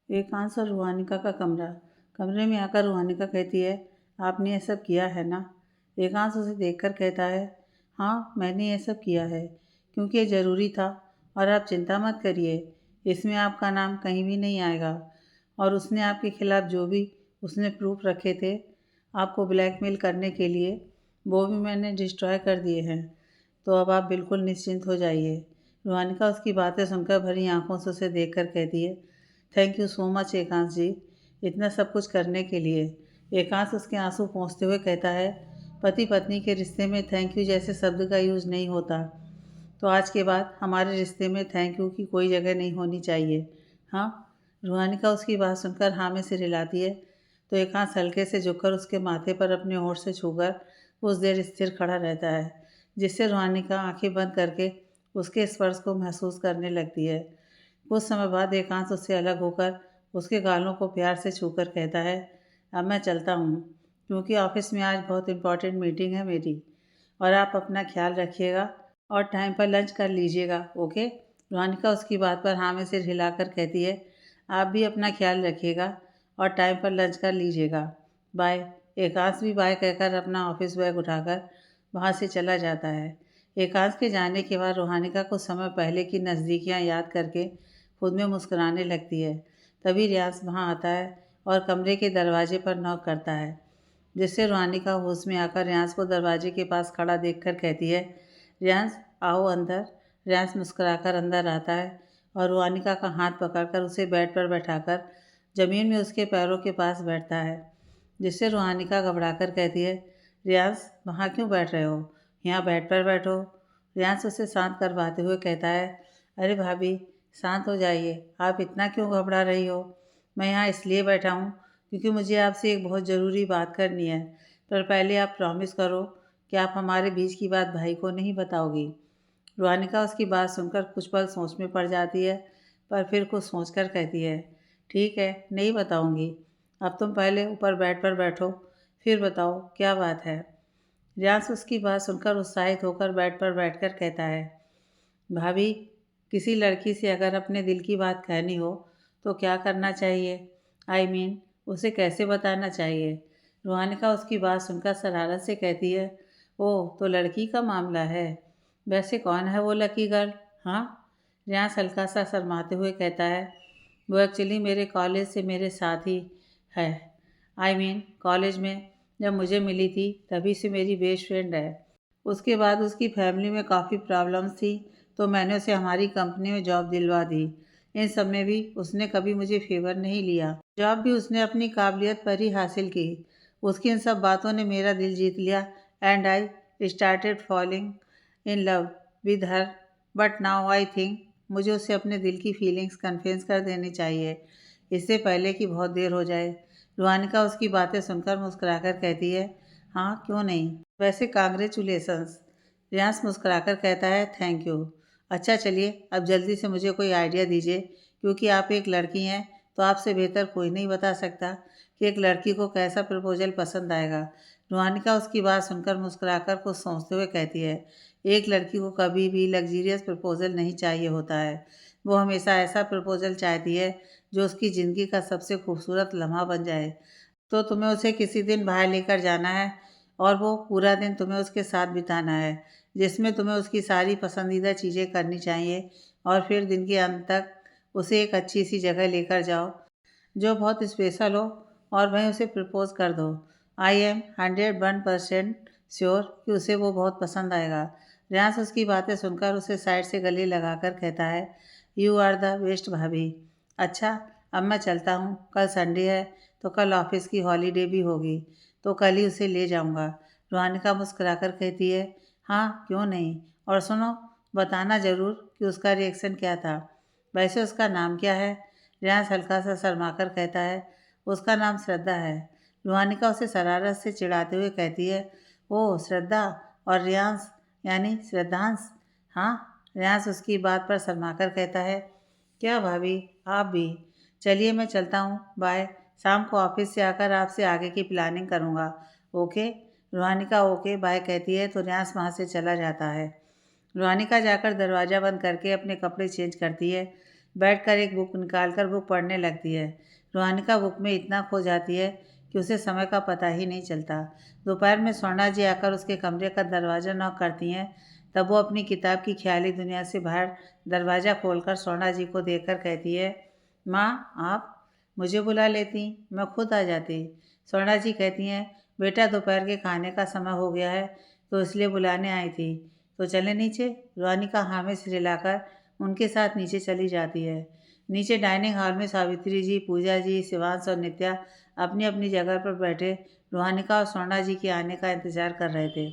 एकांश और रूहानिका का कमरा। कमरे में आकर रूहानिका कहती है, आपने ये सब किया है ना? एकांश उसे देखकर कहता है, हाँ मैंने ये सब किया है क्योंकि ये ज़रूरी था। और आप चिंता मत करिए, इसमें आपका नाम कहीं भी नहीं आएगा। और उसने आपके खिलाफ़ जो भी उसने प्रूफ रखे थे आपको ब्लैकमेल करने के लिए, वो भी मैंने डिस्ट्रॉय कर दिए हैं। तो अब आप बिल्कुल निश्चिंत हो जाइए। रूहानिका उसकी बातें सुनकर भरी आंखों से उसे देखकर कहती है, थैंक यू सो मच एकांश जी, इतना सब कुछ करने के लिए। एकांश उसके आंसू पोंछते हुए कहता है, पति पत्नी के रिश्ते में थैंक यू जैसे शब्द का यूज़ नहीं होता, तो आज के बाद हमारे रिश्ते में थैंक यू की कोई जगह नहीं होनी चाहिए। हाँ। रूहानिका उसकी बात सुनकर हाँ में सिर हिलाती है तो एकांश हल्के से झुककर उसके माथे पर अपने होंठ से छूकर कुछ देर स्थिर खड़ा रहता है, जिससे रूहानिका आंखें बंद करके उसके स्पर्श को महसूस करने लगती है। कुछ समय बाद एकांश उससे अलग होकर उसके गालों को प्यार से छूकर कहता है, अब मैं चलता हूँ क्योंकि ऑफिस में आज बहुत इम्पोर्टेंट मीटिंग है मेरी। और आप अपना ख्याल रखिएगा और टाइम पर लंच कर लीजिएगा, ओके? रोनिका उसकी बात पर हाँ में सिर हिलाकर कहती है, आप भी अपना ख्याल रखिएगा और टाइम पर लंच कर लीजिएगा, बाय। एकांश भी बाय कहकर अपना ऑफिस बैग उठाकर वहाँ से चला जाता है। एकांश के जाने के बाद रोहानिका कुछ समय पहले की नज़दीकियाँ याद करके खुद में मुस्कुराने लगती है। तभी रियाज वहाँ आता है और कमरे के दरवाजे पर नॉक करता है, जिससे रोहानिका होश में आकर रियाज को दरवाजे के पास खड़ा देखकर कहती है, रियाज आओ अंदर। रियाज मुस्कुराकर अंदर आता है और रोहानिका का हाथ पकड़कर उसे बेड पर बैठाकर ज़मीन में उसके पैरों के पास बैठता है, जिससे रोहानिका घबराकर कहती है, रियाज वहाँ क्यों बैठ रहे हो? यहाँ बेड पर बैठो। रियाज उसे शांत करवाते हुए कहता है, अरे भाभी शांत हो जाइए, आप इतना क्यों घबरा रही हो? मैं यहाँ इसलिए बैठा हूँ क्योंकि मुझे आपसे एक बहुत ज़रूरी बात करनी है, पर पहले आप प्रॉमिस करो कि आप हमारे बीच की बात भाई को नहीं बताओगी। रोहानिका उसकी बात सुनकर कुछ पल सोच में पड़ जाती है, पर फिर कुछ सोचकर कहती है, ठीक है नहीं बताऊंगी। अब तुम पहले ऊपर बेड पर बैठो, फिर बताओ क्या बात है। रियांश उसकी बात सुनकर उत्साहित होकर बेड पर बैठकर कहता है, भाभी किसी लड़की से अगर अपने दिल की बात कहनी हो तो क्या करना चाहिए? उसे कैसे बताना चाहिए? रोहानिका उसकी बात सुनकर शरारत से कहती है, ओह तो लड़की का मामला है। वैसे कौन है वो लकी गर्ल? हाँ। रियांश हल्का सा शर्माते हुए कहता है, वो एक्चुअली मेरे कॉलेज से मेरे साथ ही है। कॉलेज में जब मुझे मिली थी तभी से मेरी बेस्ट फ्रेंड है। उसके बाद उसकी फैमिली में काफ़ी प्रॉब्लम्स थी, तो मैंने उसे हमारी कंपनी में जॉब दिलवा दी। इन सब में भी उसने कभी मुझे फेवर नहीं लिया। जॉब भी उसने अपनी काबिलियत पर ही हासिल की। उसकी इन सब बातों ने मेरा दिल जीत लिया and I started falling in love with her. But now I think मुझे उसे अपने दिल की फीलिंग्स कन्फेस कर देनी चाहिए, इससे पहले कि बहुत देर हो जाए। रुहानिका उसकी बातें सुनकर मुस्कुराकर कहती है, हाँ क्यों नहीं, वैसे कांग्रेचुलेसन्स। रियांश मुस्कुराकर कहता है, थैंक यू। अच्छा चलिए अब जल्दी से मुझे कोई आइडिया दीजिए, क्योंकि आप एक लड़की हैं तो आपसे बेहतर कोई नहीं बता सकता कि एक लड़की को कैसा प्रपोजल पसंद आएगा। रुहानिका उसकी बात सुनकर मुस्कुराकर कुछ सोचते हुए कहती है, एक लड़की को कभी भी लग्जीरियस प्रपोजल नहीं चाहिए होता है। वो हमेशा ऐसा प्रपोजल चाहती है जो उसकी ज़िंदगी का सबसे खूबसूरत लम्हा बन जाए। तो तुम्हें उसे किसी दिन बाहर लेकर जाना है और वो पूरा दिन तुम्हें उसके साथ बिताना है, जिसमें तुम्हें उसकी सारी पसंदीदा चीज़ें करनी चाहिए। और फिर दिन के अंत तक उसे एक अच्छी सी जगह लेकर जाओ जो बहुत स्पेशल हो और वहीं उसे प्रपोज कर दो। आई एम 101% श्योर कि उसे वो बहुत पसंद आएगा। रियांश उसकी बातें सुनकर उसे साइड से गले लगाकर कहता है, यू आर द बेस्ट भाभी। अच्छा अब मैं चलता हूँ, कल संडे है तो कल ऑफिस की हॉलीडे भी होगी, तो कल ही उसे ले जाऊँगा। रोहानिका मुस्कुराकर कहती है, हाँ क्यों नहीं, और सुनो बताना ज़रूर कि उसका रिएक्शन क्या था। वैसे उसका नाम क्या है? रियांश हल्का सा शर्माकर कहता है, उसका नाम श्रद्धा है। रुहानिका उसे शरारत से चिढ़ाते हुए कहती है, ओह श्रद्धा, और रियांश यानी श्रद्धांश। हाँ। रियांश उसकी बात पर शर्माकर कहता है, क्या भाभी आप भी? चलिए मैं चलता हूँ, बाय। शाम को ऑफिस से आकर आपसे आगे की प्लानिंग करूँगा, ओके? रुहानिका ओके बाय कहती है तो रियांश वहाँ से चला जाता है। रुहानिका जाकर दरवाज़ा बंद करके अपने कपड़े चेंज करती है, बैठकर एक बुक निकालकर बुक पढ़ने लगती है। रूहानिका बुक में इतना खो जाती है कि उसे समय का पता ही नहीं चलता। दोपहर में स्वर्णा जी आकर उसके कमरे का दरवाज़ा नॉक करती हैं। तब वो अपनी किताब की ख्याली दुनिया से बाहर दरवाज़ा खोलकर स्वर्णा जी को देखकर कहती है, माँ आप मुझे बुला लेती, मैं खुद आ जाती। स्वर्णा जी कहती हैं, बेटा दोपहर के खाने का समय हो गया है तो इसलिए बुलाने आई थी, तो चले नीचे। रूहानिका हाँ में सिर हिलाकर उनके साथ नीचे चली जाती है। नीचे डाइनिंग हॉल में सावित्री जी, पूजा जी, शिवांश और नित्या अपनी अपनी जगह पर बैठे रूहानिका और स्वर्णा जी के आने का इंतजार कर रहे थे।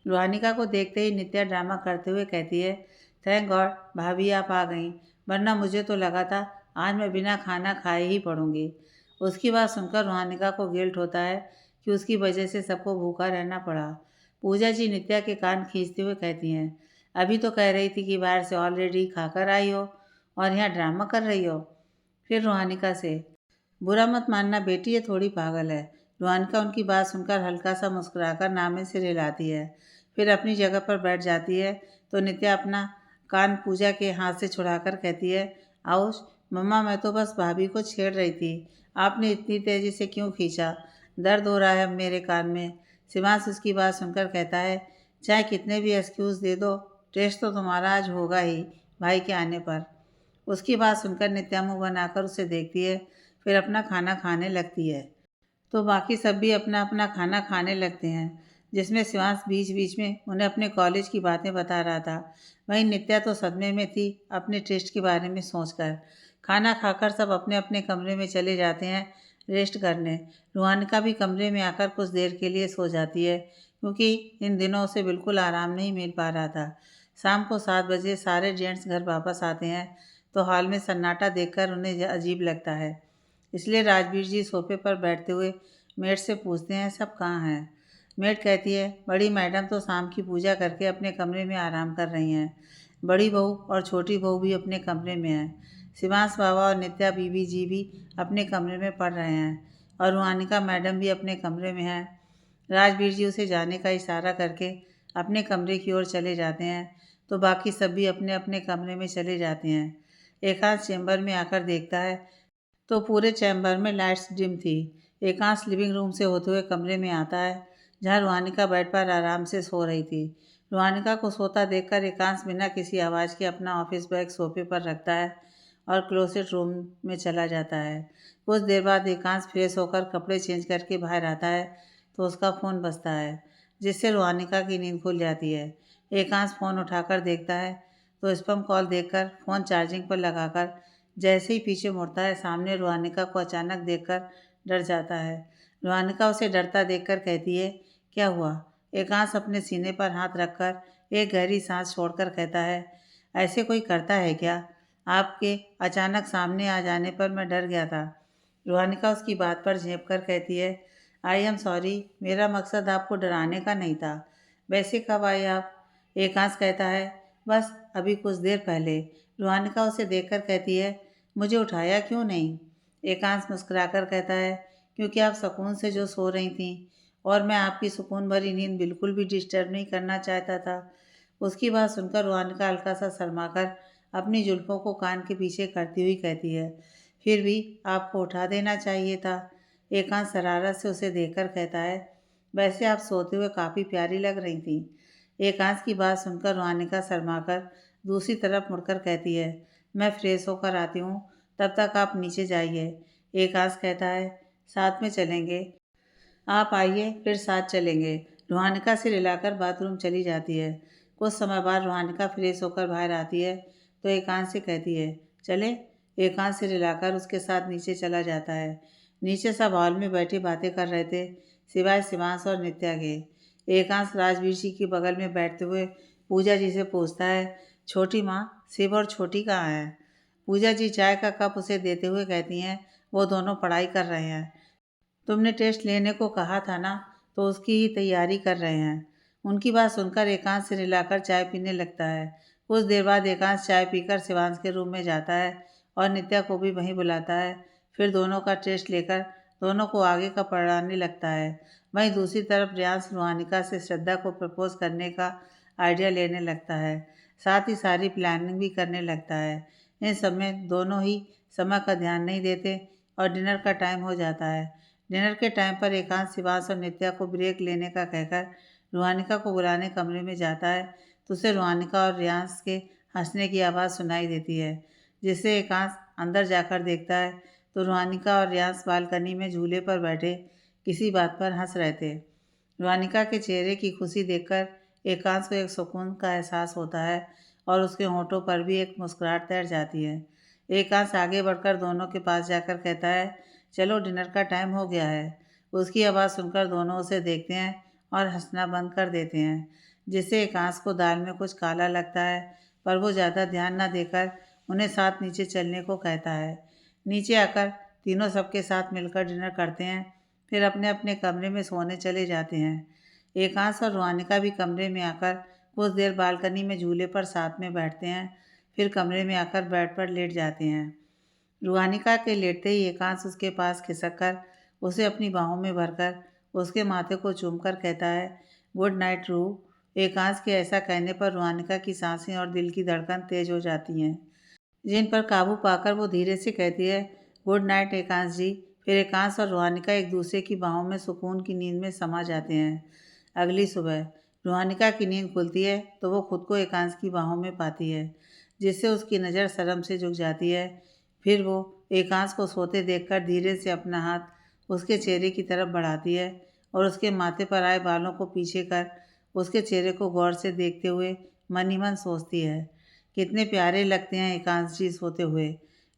रूहानिका को देखते ही नित्या ड्रामा करते हुए कहती है, थैंक गॉड भाभी आप आ गईं, वरना मुझे तो लगा था आज मैं बिना खाना खाए ही पड़ूंगी। उसकी बात सुनकर रूहानिका को गिल्ट होता है कि उसकी वजह से सबको भूखा रहना पड़ा। पूजा जी नित्या के कान खींचते हुए कहती हैं, अभी तो कह रही थी कि बाहर से ऑलरेडी खाकर आई हो और यहाँ ड्रामा कर रही हो। फिर रूहानिका से, बुरा मत मानना बेटी, ये थोड़ी पागल है। रूहानिका उनकी बात सुनकर हल्का सा मुस्कुराकर नाम में सिर हिलाती है। फिर अपनी जगह पर बैठ जाती है तो नित्या अपना कान पूजा के हाथ से छुड़ाकर कहती है, आउश मम्मा, मैं तो बस भाभी को छेड़ रही थी, आपने इतनी तेज़ी से क्यों खींचा, दर्द हो रहा है अब मेरे कान में। शिवांश उसकी बात सुनकर कहता है, चाहे कितने भी एक्सक्यूज़ दे दो, टेस्ट तो तुम्हारा आज होगा ही भाई के आने पर। उसकी बात सुनकर नित्या मुँह बनाकर उसे देखती है, फिर अपना खाना खाने लगती है। तो बाकी सब भी अपना अपना खाना खाने लगते हैं, जिसमें शिवांश बीच बीच में उन्हें अपने कॉलेज की बातें बता रहा था। वहीं नित्या तो सदमे में थी अपने टेस्ट के बारे में सोचकर। खाना खाकर सब अपने अपने कमरे में चले जाते हैं रेस्ट करने। रूहानिका भी कमरे में आकर कुछ देर के लिए सो जाती है, क्योंकि इन दिनों उसे बिल्कुल आराम नहीं मिल पा रहा था। शाम को 7 बजे सारे जेंट्स घर वापस आते हैं तो हॉल में सन्नाटा देखकर उन्हें अजीब लगता है। इसलिए राजवीर जी सोफे पर बैठते हुए मेड से पूछते हैं, सब कहाँ हैं। मेड कहती है, बड़ी मैडम तो शाम की पूजा करके अपने कमरे में आराम कर रही हैं, बड़ी बहू और छोटी बहू भी अपने कमरे में हैं, शिवांश बाबा और नित्या बीबी जी भी अपने कमरे में पढ़ रहे हैं और रूहानिका मैडम भी अपने कमरे में हैं। राजवीर जी उसे जाने का इशारा करके अपने कमरे की ओर चले जाते हैं तो बाकी सब भी अपने अपने कमरे में चले जाते हैं। एकांश चैम्बर में आकर देखता है तो पूरे चैम्बर में लाइट्स डिम थी। एकांश लिविंग रूम से होते हुए कमरे में आता है जहाँ रूहानिका बेड पर आराम से सो रही थी। रूहानिका को सोता देखकर एकांश बिना किसी आवाज़ के अपना ऑफिस बैग सोफे पर रखता है और क्लोसेट रूम में चला जाता है। कुछ देर बाद एकांश फ्रेश होकर कपड़े चेंज करके बाहर आता है तो उसका फ़ोन बजता है, जिससे रूहानिका की नींद खुल जाती है। एकांश फ़ोन उठाकर देखता है तो स्पैम कॉल देखकर फ़ोन चार्जिंग पर लगाकर जैसे ही पीछे मुड़ता है, सामने रूहानिका को अचानक देखकर डर जाता है। रूहानिका उसे डरता देखकर कहती है, क्या हुआ। एकांश अपने सीने पर हाथ रखकर एक गहरी सांस छोड़कर कहता है, ऐसे कोई करता है क्या, आपके अचानक सामने आ जाने पर मैं डर गया था। रूहानिका उसकी बात पर झेंप कर कहती है, आई एम सॉरी, मेरा मकसद आपको डराने का नहीं था। वैसे कब आए आप। एकांश कहता है, बस अभी कुछ देर पहले। रूहानिका उसे देखकर कहती है, मुझे उठाया क्यों नहीं। एकांश मुस्कुराकर कहता है, क्योंकि आप सुकून से जो सो रही थीं और मैं आपकी सुकून भरी नींद बिल्कुल भी डिस्टर्ब नहीं करना चाहता था। उसकी बात सुनकर रूहानिका हल्का सा शर्माकर अपनी जुल्फों को कान के पीछे करती हुई कहती है, फिर भी आपको उठा देना चाहिए था। एकांश शरारत से उसे देखकर कहता है, वैसे आप सोते हुए काफ़ी प्यारी लग रही थी। एकांश की बात सुनकर रूहानिका शर्माकर दूसरी तरफ मुड़कर कहती है, मैं फ्रेश होकर आती हूँ, तब तक आप नीचे जाइए। एकांश कहता है, साथ में चलेंगे, आप आइए फिर साथ चलेंगे। रूहानिका सिर हिलाकर बाथरूम चली जाती है। कुछ समय बाद रूहानिका फ्रेश होकर बाहर आती है तो एकांश से कहती है, चले। एकांश सिर हिलाकर उसके साथ नीचे चला जाता है। नीचे सब हॉल में बैठे बातें कर रहे थे, सिवाय शिवांश और नित्या के। एकांश राजवीर जी के बगल में बैठते हुए पूजा जी से पूछता है, छोटी माँ, शिव और छोटी कहाँ हैं। पूजा जी चाय का कप उसे देते हुए कहती हैं, वो दोनों पढ़ाई कर रहे हैं, तुमने टेस्ट लेने को कहा था ना, तो उसकी ही तैयारी कर रहे हैं। उनकी बात सुनकर एकांश सिर हिलाकर चाय पीने लगता है। कुछ देर बाद एकांश चाय पीकर शिवांश के रूम में जाता है और नित्या को भी वहीं बुलाता है। फिर दोनों का टेस्ट लेकर दोनों को आगे का पढ़ाने लगता है। वहीं दूसरी तरफ रियांश रूहानिका से श्रद्धा को प्रपोज करने का आइडिया लेने लगता है, साथ ही सारी प्लानिंग भी करने लगता है। इन सब में दोनों ही समय का ध्यान नहीं देते और डिनर का टाइम हो जाता है। डिनर के टाइम पर एकांत शिवांश और नित्या को ब्रेक लेने का कहकर रूहानिका को बुलाने कमरे में जाता है तो उसे रूहानिका और रियांश के हंसने की आवाज़ सुनाई देती है, जिससे एकांत अंदर जाकर देखता है तो रूहानिका और रियांश बालकनी में झूले पर बैठे किसी बात पर हंस रहे थे। रूहानिका के चेहरे की खुशी देखकर एकांत को एक सुकून का एहसास होता है और उसके होंठों पर भी एक मुस्कुराहट तैर जाती है। एकांत आगे बढ़कर दोनों के पास जाकर कहता है, चलो डिनर का टाइम हो गया है। उसकी आवाज़ सुनकर दोनों उसे देखते हैं और हंसना बंद कर देते हैं, जिससे एकांत को दाल में कुछ काला लगता है, पर वो ज़्यादा ध्यान न देकर उन्हें साथ नीचे चलने को कहता है। नीचे आकर तीनों सबके साथ मिलकर डिनर करते हैं, फिर अपने अपने कमरे में सोने चले जाते हैं। एकांत और रूहानिका भी कमरे में आकर कुछ देर बालकनी में झूले पर साथ में बैठते हैं, फिर कमरे में आकर बेड पर लेट जाते हैं। रूहानिका के लेटते ही एकांत उसके पास खिसक कर उसे अपनी बाहों में भरकर उसके माथे को चूमकर कहता है, गुड नाइट रूह। एकांत के ऐसा कहने पर रूहानिका की सांसें और दिल की धड़कन तेज हो जाती हैं, जिन पर काबू पाकर वो धीरे से कहती है, गुड नाइट एकांत जी। फिर एकांत और रूहानिका एक दूसरे की बाहों में सुकून की नींद में समा जाते हैं। अगली सुबह रूहानिका की नींद खुलती है तो वो खुद को एकांत की बाहों में पाती है, जिससे उसकी नज़र शर्म से झुक जाती है। फिर वो एकांत को सोते देखकर धीरे से अपना हाथ उसके चेहरे की तरफ बढ़ाती है और उसके माथे पर आए बालों को पीछे कर उसके चेहरे को गौर से देखते हुए मन ही मन सोचती है, कितने प्यारे लगते हैं एकांत जी सोते हुए,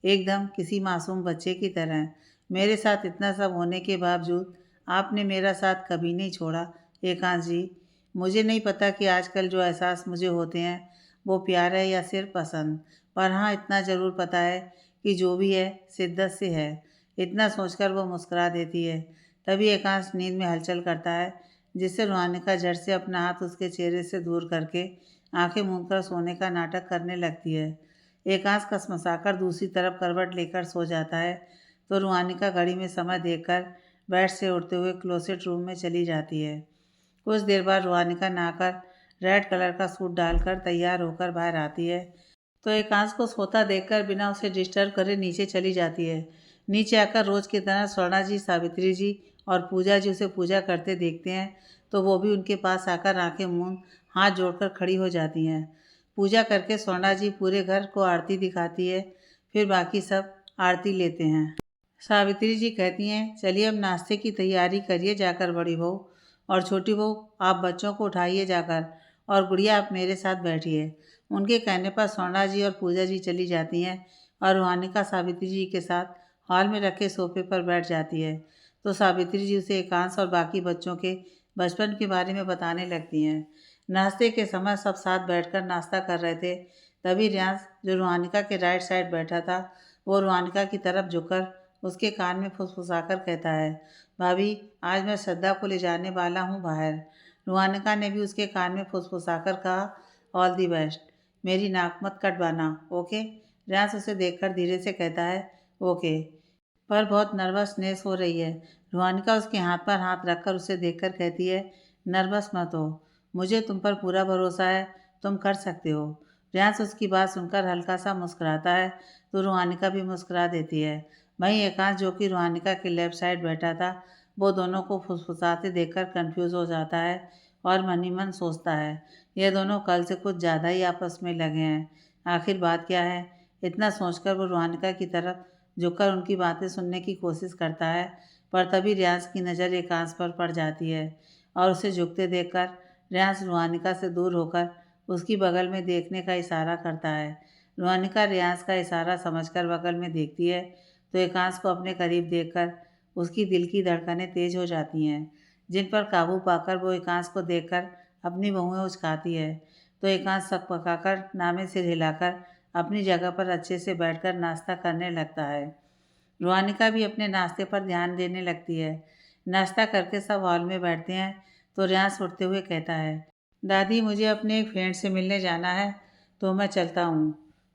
एकदम किसी मासूम बच्चे की तरह। मेरे साथ इतना सब होने के बावजूद आपने मेरा साथ कभी नहीं छोड़ा एकांत जी। मुझे नहीं पता कि आजकल जो एहसास मुझे होते हैं वो प्यार है या सिर्फ पसंद, पर हाँ इतना ज़रूर पता है कि जो भी है शिद्दत से है। इतना सोचकर वो मुस्कुरा देती है। तभी एकांत नींद में हलचल करता है, जिससे रूहानिका झट से अपना हाथ उसके चेहरे से दूर करके आंखें मूंद कर सोने का नाटक करने लगती है। एकांत कसमसाकर दूसरी तरफ करवट लेकर सो जाता है तो रूहानिका घड़ी में समय देखकर बेड से उठते हुए क्लोसेट रूम में चली जाती है। कुछ देर बाद रूहानिका नहाकर रेड कलर का सूट डालकर तैयार होकर बाहर आती है तो एकांत को सोता देखकर बिना उसे डिस्टर्ब करे नीचे चली जाती है। नीचे आकर रोज की तरह स्वर्णा जी, सावित्री जी और पूजा जी उसे पूजा करते देखते हैं तो वो भी उनके पास आकर आंखें मूंद हाथ जोड़कर खड़ी हो जाती हैं। पूजा करके स्वर्णा जी पूरे घर को आरती दिखाती है, फिर बाकी सब आरती लेते हैं। सावित्री जी कहती हैं, चलिए अब नाश्ते की तैयारी करिए जाकर बड़ी बहू, और छोटी बहू आप बच्चों को उठाइए जाकर, और गुड़िया आप मेरे साथ बैठिए। उनके कहने पर स्वर्णा जी और पूजा जी चली जाती हैं और रूहानिका सावित्री जी के साथ हॉल में रखे सोफे पर बैठ जाती है तो सावित्री जी उसे एकांत और बाकी बच्चों के बचपन के बारे में बताने लगती हैं। नाश्ते के समय सब साथ बैठकर नाश्ता कर रहे थे, तभी रियांश जो रूहानिका के राइट साइड बैठा था वो रूहानिका की तरफ झुककर उसके कान में फुसफुसाकर कहता है, भाभी आज मैं श्रद्धा को ले जाने वाला हूँ बाहर। रूहानिका ने भी उसके कान में फुसफुसाकर कहा, ऑल दी बेस्ट, मेरी नाक मत कटवाना, ओके। रियांश उसे देखकर धीरे से कहता है, ओके, पर बहुत नर्वसनेस हो रही है। रूहानिका उसके हाथ पर हाथ रखकर उसे देखकर कहती है, नर्वस मत हो, मुझे तुम पर पूरा भरोसा है, तुम कर सकते हो। रियांश उसकी बात सुनकर हल्का सा मुस्कुराता है तो रूहानिका भी मुस्कुरा देती है। वहीं एकांत जो कि रूहानिका के लेफ्ट साइड बैठा था वो दोनों को फुसफुसाते देखकर कंफ्यूज हो जाता है और मन ही मन सोचता है, ये दोनों कल से कुछ ज़्यादा ही आपस में लगे हैं, आखिर बात क्या है। इतना सोचकर वो रूहानिका की तरफ झुककर उनकी बातें सुनने की कोशिश करता है, पर तभी रियांश की नज़र एकांत पर पड़ जाती है और उसे झुकते देखकर रियांश रूहानिका से दूर होकर उसकी बगल में देखने का इशारा करता है। रूहानिका रियांश का इशारा समझकर बगल में देखती है तो एकांत को अपने करीब देखकर उसकी दिल की धड़कनें तेज हो जाती हैं, जिन पर काबू पाकर वो एकांत को देखकर अपनी भौहें उचकाती है तो एकांत सक पकाकर नामे सिर हिलाकर अपनी जगह पर अच्छे से बैठकर नाश्ता करने लगता है। रूहानिका भी अपने नाश्ते पर ध्यान देने लगती है। नाश्ता करके सब हॉल में बैठते हैं तो रियांश उठते हुए कहता है, दादी मुझे अपने एक फ्रेंड से मिलने जाना है तो मैं चलता हूँ।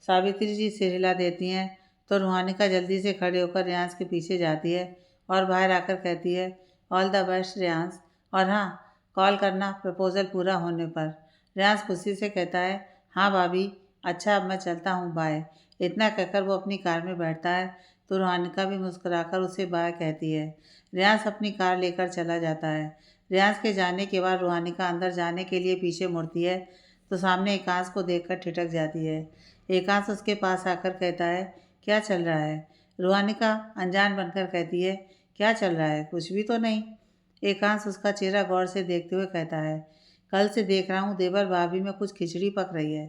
सावित्री जी सिर हिला देती हैं तो रूहानिका जल्दी से खड़े होकर रियांश के पीछे जाती है और बाहर आकर कहती है, ऑल द बेस्ट रियांश, और हाँ कॉल करना प्रपोज़ल पूरा होने पर। रियांश खुशी से कहता है, हाँ भाभी, अच्छा अब मैं चलता हूँ, बाय। इतना कहकर वो अपनी कार में बैठता है तो रोहानिका भी मुस्कुराकर उसे बाय कहती है। रियांस अपनी कार लेकर चला जाता है। रियांस के जाने के बाद रोहानिका अंदर जाने के लिए पीछे मुड़ती है तो सामने एकांश को देखकर ठिठक जाती है। एकांश उसके पास आकर कहता है, क्या चल रहा है? रोहानिका अनजान बनकर कहती है, क्या चल रहा है? कुछ भी तो नहीं। एकांश उसका चेहरा गौर से देखते हुए कहता है, कल से देख रहा हूँ देवर भाभी में कुछ खिचड़ी पक रही है।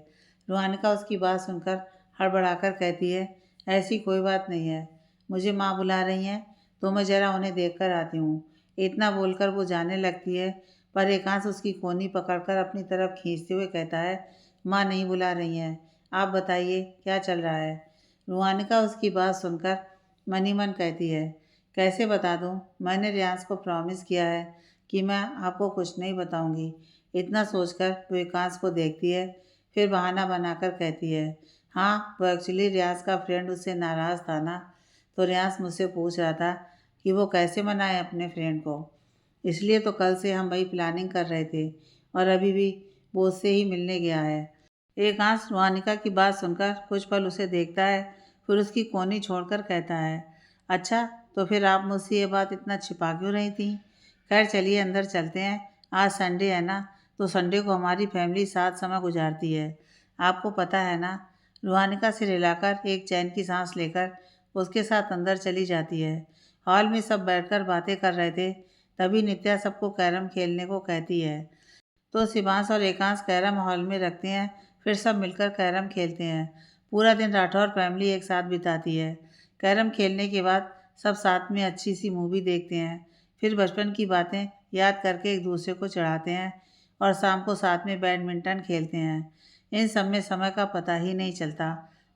रोहानिका उसकी बात सुनकर हड़बड़ाकर कहती है, ऐसी कोई बात नहीं है, मुझे माँ बुला रही हैं तो मैं ज़रा उन्हें देख कर आती हूँ। इतना बोलकर वो जाने लगती है पर एकांश उसकी कोहनी पकड़कर अपनी तरफ खींचते हुए कहता है, माँ नहीं बुला रही हैं, आप बताइए क्या चल रहा है? रोहानिका उसकी बात सुनकर मन ही मन कहती है, कैसे बता दूँ? मैंने रियांश को प्रॉमिस किया है कि मैं आपको कुछ नहीं बताऊँगी। इतना सोचकर वो एकांश को देखती है, फिर बहाना बनाकर कहती है, हाँ वो एक्चुअली रियांश का फ्रेंड उससे नाराज़ था ना, तो रियांश मुझसे पूछ रहा था कि वो कैसे मनाए अपने फ्रेंड को, इसलिए तो कल से हम वही प्लानिंग कर रहे थे और अभी भी वो उससे ही मिलने गया है। एकांश रोहानिका की बात सुनकर कुछ पल उसे देखता है, फिर उसकी कोहनी छोड़कर कहता है, अच्छा तो फिर आप मुझसे ये बात इतना छिपा क्यों रही थी? खैर चलिए अंदर चलते हैं, आज संडे है ना, तो संडे को हमारी फैमिली साथ समय गुजारती है। आपको पता है ना। रोहानिका सिर हिलाकर एक चैन की सांस लेकर उसके साथ अंदर चली जाती है। हॉल में सब बैठकर बातें कर रहे थे, तभी नित्या सबको कैरम खेलने को कहती है तो शिवांश और एकांश कैरम हॉल में रखते हैं, फिर सब मिलकर कैरम खेलते हैं। पूरा दिन राठौर फैमिली एक साथ बिताती है। कैरम खेलने के बाद सब साथ में अच्छी सी मूवी देखते हैं, फिर बचपन की बातें याद करके एक दूसरे को चढ़ाते हैं और शाम को साथ में बैडमिंटन खेलते हैं। इन सब में समय का पता ही नहीं चलता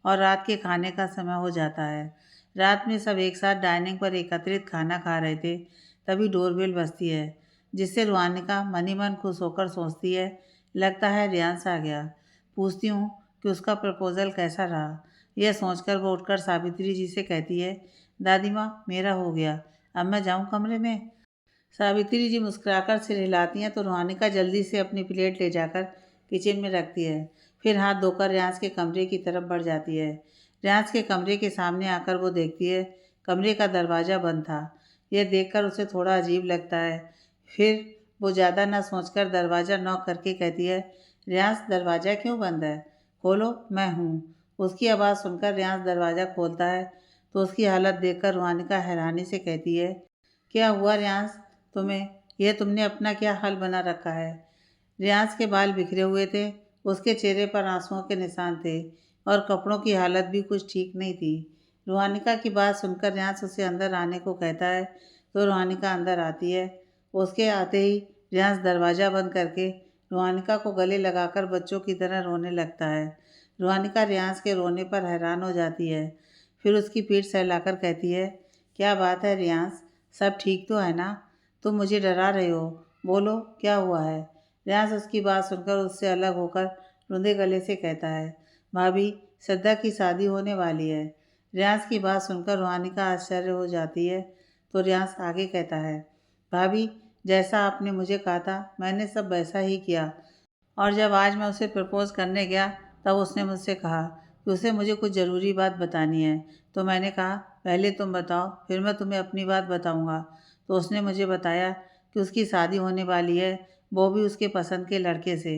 और रात के खाने का समय हो जाता है। रात में सब एक साथ डाइनिंग पर एकत्रित खाना खा रहे थे, तभी डोरबेल बजती है, जिससे रोहानिका मन ही मन खुश होकर सोचती है, लगता है रियांश आ गया। पूछती हूँ कि उसका प्रपोज़ल कैसा रहा। यह सोचकर वो उठकर सावित्री जी से कहती है, दादी माँ मेरा हो गया, अब मैं जाऊँ कमरे में? सावित्री जी मुस्कुराकर सिर हिलाती हैं तो रोहानिका जल्दी से अपनी प्लेट ले जाकर किचन में रखती है, फिर हाथ धोकर रियांश के कमरे की तरफ बढ़ जाती है। रियांश के कमरे के सामने आकर वो देखती है कमरे का दरवाज़ा बंद था। यह देखकर उसे थोड़ा अजीब लगता है, फिर वो ज़्यादा ना सोचकर दरवाज़ा नॉक करके कहती है, रियांश दरवाज़ा क्यों बंद है? खोलो, मैं हूँ। उसकी आवाज़ सुनकर रियांश दरवाज़ा खोलता है तो उसकी हालत देखकर रोहानिका हैरानी से कहती है, क्या हुआ रियांश तुम्हें? यह तुमने अपना क्या हाल बना रखा है? रियांश के बाल बिखरे हुए थे, उसके चेहरे पर आंसुओं के निशान थे और कपड़ों की हालत भी कुछ ठीक नहीं थी। रोहानिका की बात सुनकर रियांश उसे अंदर आने को कहता है तो रोहानिका अंदर आती है। उसके आते ही रियांश दरवाज़ा बंद करके रोहानिका को गले लगाकर बच्चों की तरह रोने लगता है। रोहानिका रियांश के रोने पर हैरान हो जाती है, फिर उसकी पीठ सहलाकर कहती है, क्या बात है रियांश, सब ठीक तो है ना? तुम मुझे डरा रहे हो, बोलो क्या हुआ है? रियांश उसकी बात सुनकर उससे अलग होकर रुंधे गले से कहता है, भाभी श्रद्धा की शादी होने वाली है। रियांश की बात सुनकर रोहानिका आश्चर्य हो जाती है तो रियांश आगे कहता है, भाभी जैसा आपने मुझे कहा था मैंने सब वैसा ही किया और जब आज मैं उसे प्रपोज़ करने गया तब उसने मुझसे कहा कि उसे मुझे कुछ ज़रूरी बात बतानी है, तो मैंने कहा पहले तुम बताओ फिर मैं तुम्हें अपनी बात बताऊंगा। तो उसने मुझे बताया कि उसकी शादी होने वाली है, वो भी उसके पसंद के लड़के से।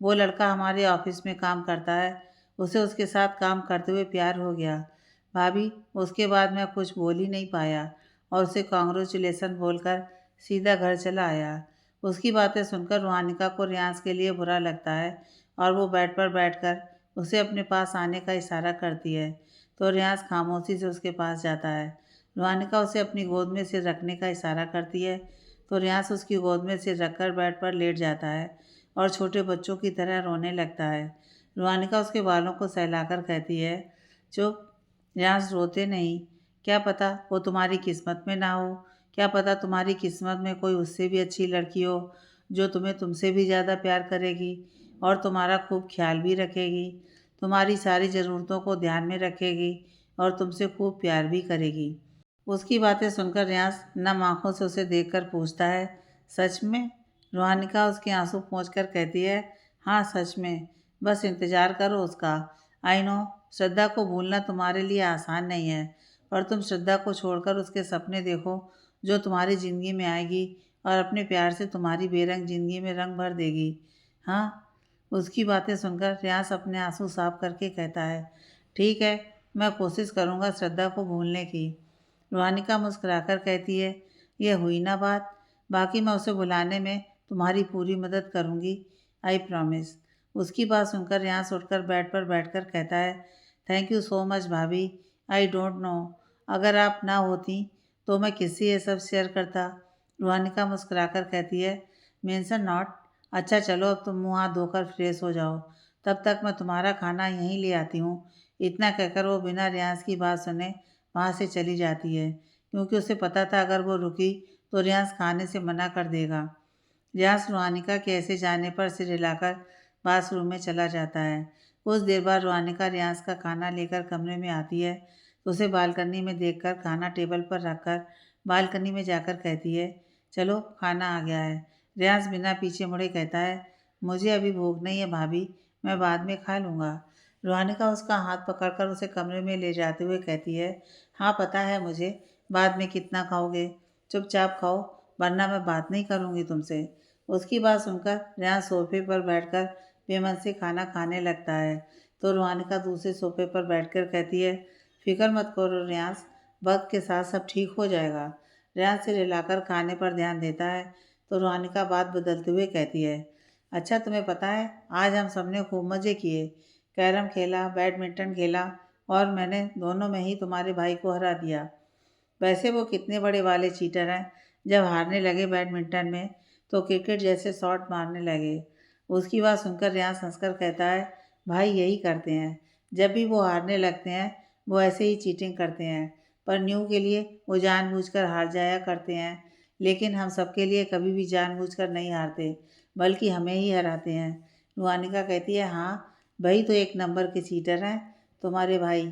वो लड़का हमारे ऑफिस में काम करता है, उसे उसके साथ काम करते हुए प्यार हो गया। भाभी उसके बाद मैं कुछ बोल ही नहीं पाया और उसे कॉन्ग्रेचुलेसन बोलकर सीधा घर चला आया। उसकी बातें सुनकर रोहानिका को रियांश के लिए बुरा लगता है और वो बेड पर बैठकर उसे अपने पास आने का इशारा करती है तो रियांश खामोशी से उसके पास जाता है। रोहानिका उसे अपनी गोद में सिर रखने का इशारा करती है तो रियांश उसकी गोद में सिर रखकर बेड पर लेट जाता है और छोटे बच्चों की तरह रोने लगता है। रोहानिका उसके बालों को सहलाकर कहती है, चुप रियांश रोते नहीं, क्या पता वो तुम्हारी किस्मत में ना हो, क्या पता तुम्हारी किस्मत में कोई उससे भी अच्छी लड़की हो जो तुम्हें तुमसे भी ज़्यादा प्यार करेगी और तुम्हारा खूब ख्याल भी रखेगी, तुम्हारी सारी ज़रूरतों को ध्यान में रखेगी और तुमसे खूब प्यार भी करेगी। उसकी बातें सुनकर रियांश नम आँखों से उसे देखकर पूछता है, सच में? रोहानिका उसके आंसू पोंछकर कहती है, हाँ सच में, बस इंतज़ार करो उसका। आई नो श्रद्धा को भूलना तुम्हारे लिए आसान नहीं है, पर तुम श्रद्धा को छोड़कर उसके सपने देखो जो तुम्हारी ज़िंदगी में आएगी और अपने प्यार से तुम्हारी बेरंग ज़िंदगी में रंग भर देगी। हाँ। उसकी बातें सुनकर रियाज अपने आंसू साफ करके कहता है, ठीक है, मैं कोशिश करूँगा श्रद्धा को भूलने की। रोहानिका मुस्कुराकर कहती है, यह हुई ना बात, बाकी मैं उसे बुलाने में तुम्हारी पूरी मदद करूँगी, आई प्रॉमिस। उसकी बात सुनकर रियाज उठकर बेड पर बैठकर कहता है, थैंक यू सो मच भाभी, आई डोंट नो, अगर आप ना होती तो मैं किससे ये सब शेयर करता। रोहानिका मुस्कुराकर कहती है, मेंशन नॉट। अच्छा चलो अब तुम मुँह हाथ धोकर फ्रेश हो जाओ, तब तक मैं तुम्हारा खाना यहीं ले आती हूँ। इतना कहकर वो बिना रियाज की बात सुने वहाँ से चली जाती है, क्योंकि उसे पता था अगर वो रुकी तो रियाज खाने से मना कर देगा। रियाज रोहानिका के ऐसे जाने पर सिर हिलाकर बाथरूम में चला जाता है। कुछ देर बाद रोहानिका रियाज का खाना लेकर कमरे में आती है तो उसे बालकनी में देखकर खाना टेबल पर रखकर बालकनी में जाकर कहती है, चलो खाना आ गया है। रियाज बिना पीछे मुड़े कहता है, मुझे अभी भूख नहीं है भाभी, मैं बाद में खा लूँगा। रोहानिका उसका हाथ पकड़कर उसे कमरे में ले जाते हुए कहती है, हाँ पता है मुझे, बाद में कितना खाओगे, चुपचाप खाओ वरना मैं बात नहीं करूँगी तुमसे। उसकी बात सुनकर रियाज सोफे पर बैठकर बेमन से खाना खाने लगता है तो रोहानिका दूसरे सोफे पर बैठकर कहती है, फिक्र मत करो रियाज, वक्त के साथ सब ठीक हो जाएगा। रियाज सिर हिलाकर खाने पर ध्यान देता है तो रोहानिका बात बदलते हुए कहती है, अच्छा तुम्हें पता है आज हम सबने खूब मज़े किए, कैरम खेला, बैडमिंटन खेला और मैंने दोनों में ही तुम्हारे भाई को हरा दिया। वैसे वो कितने बड़े वाले चीटर हैं, जब हारने लगे बैडमिंटन में तो क्रिकेट जैसे शॉट मारने लगे। उसकी बात सुनकर रियाज हंसकर कहता है, भाई यही करते हैं, जब भी वो हारने लगते हैं वो ऐसे ही चीटिंग करते हैं, पर न्यू के लिए वो जानबूझकर हार जाया करते हैं, लेकिन हम सबके लिए कभी भी जानबूझकर नहीं हारते, बल्कि हमें ही हराते हैं। रुहानिका कहती है, हाँ वही तो एक नंबर के चीटर हैं तुम्हारे भाई।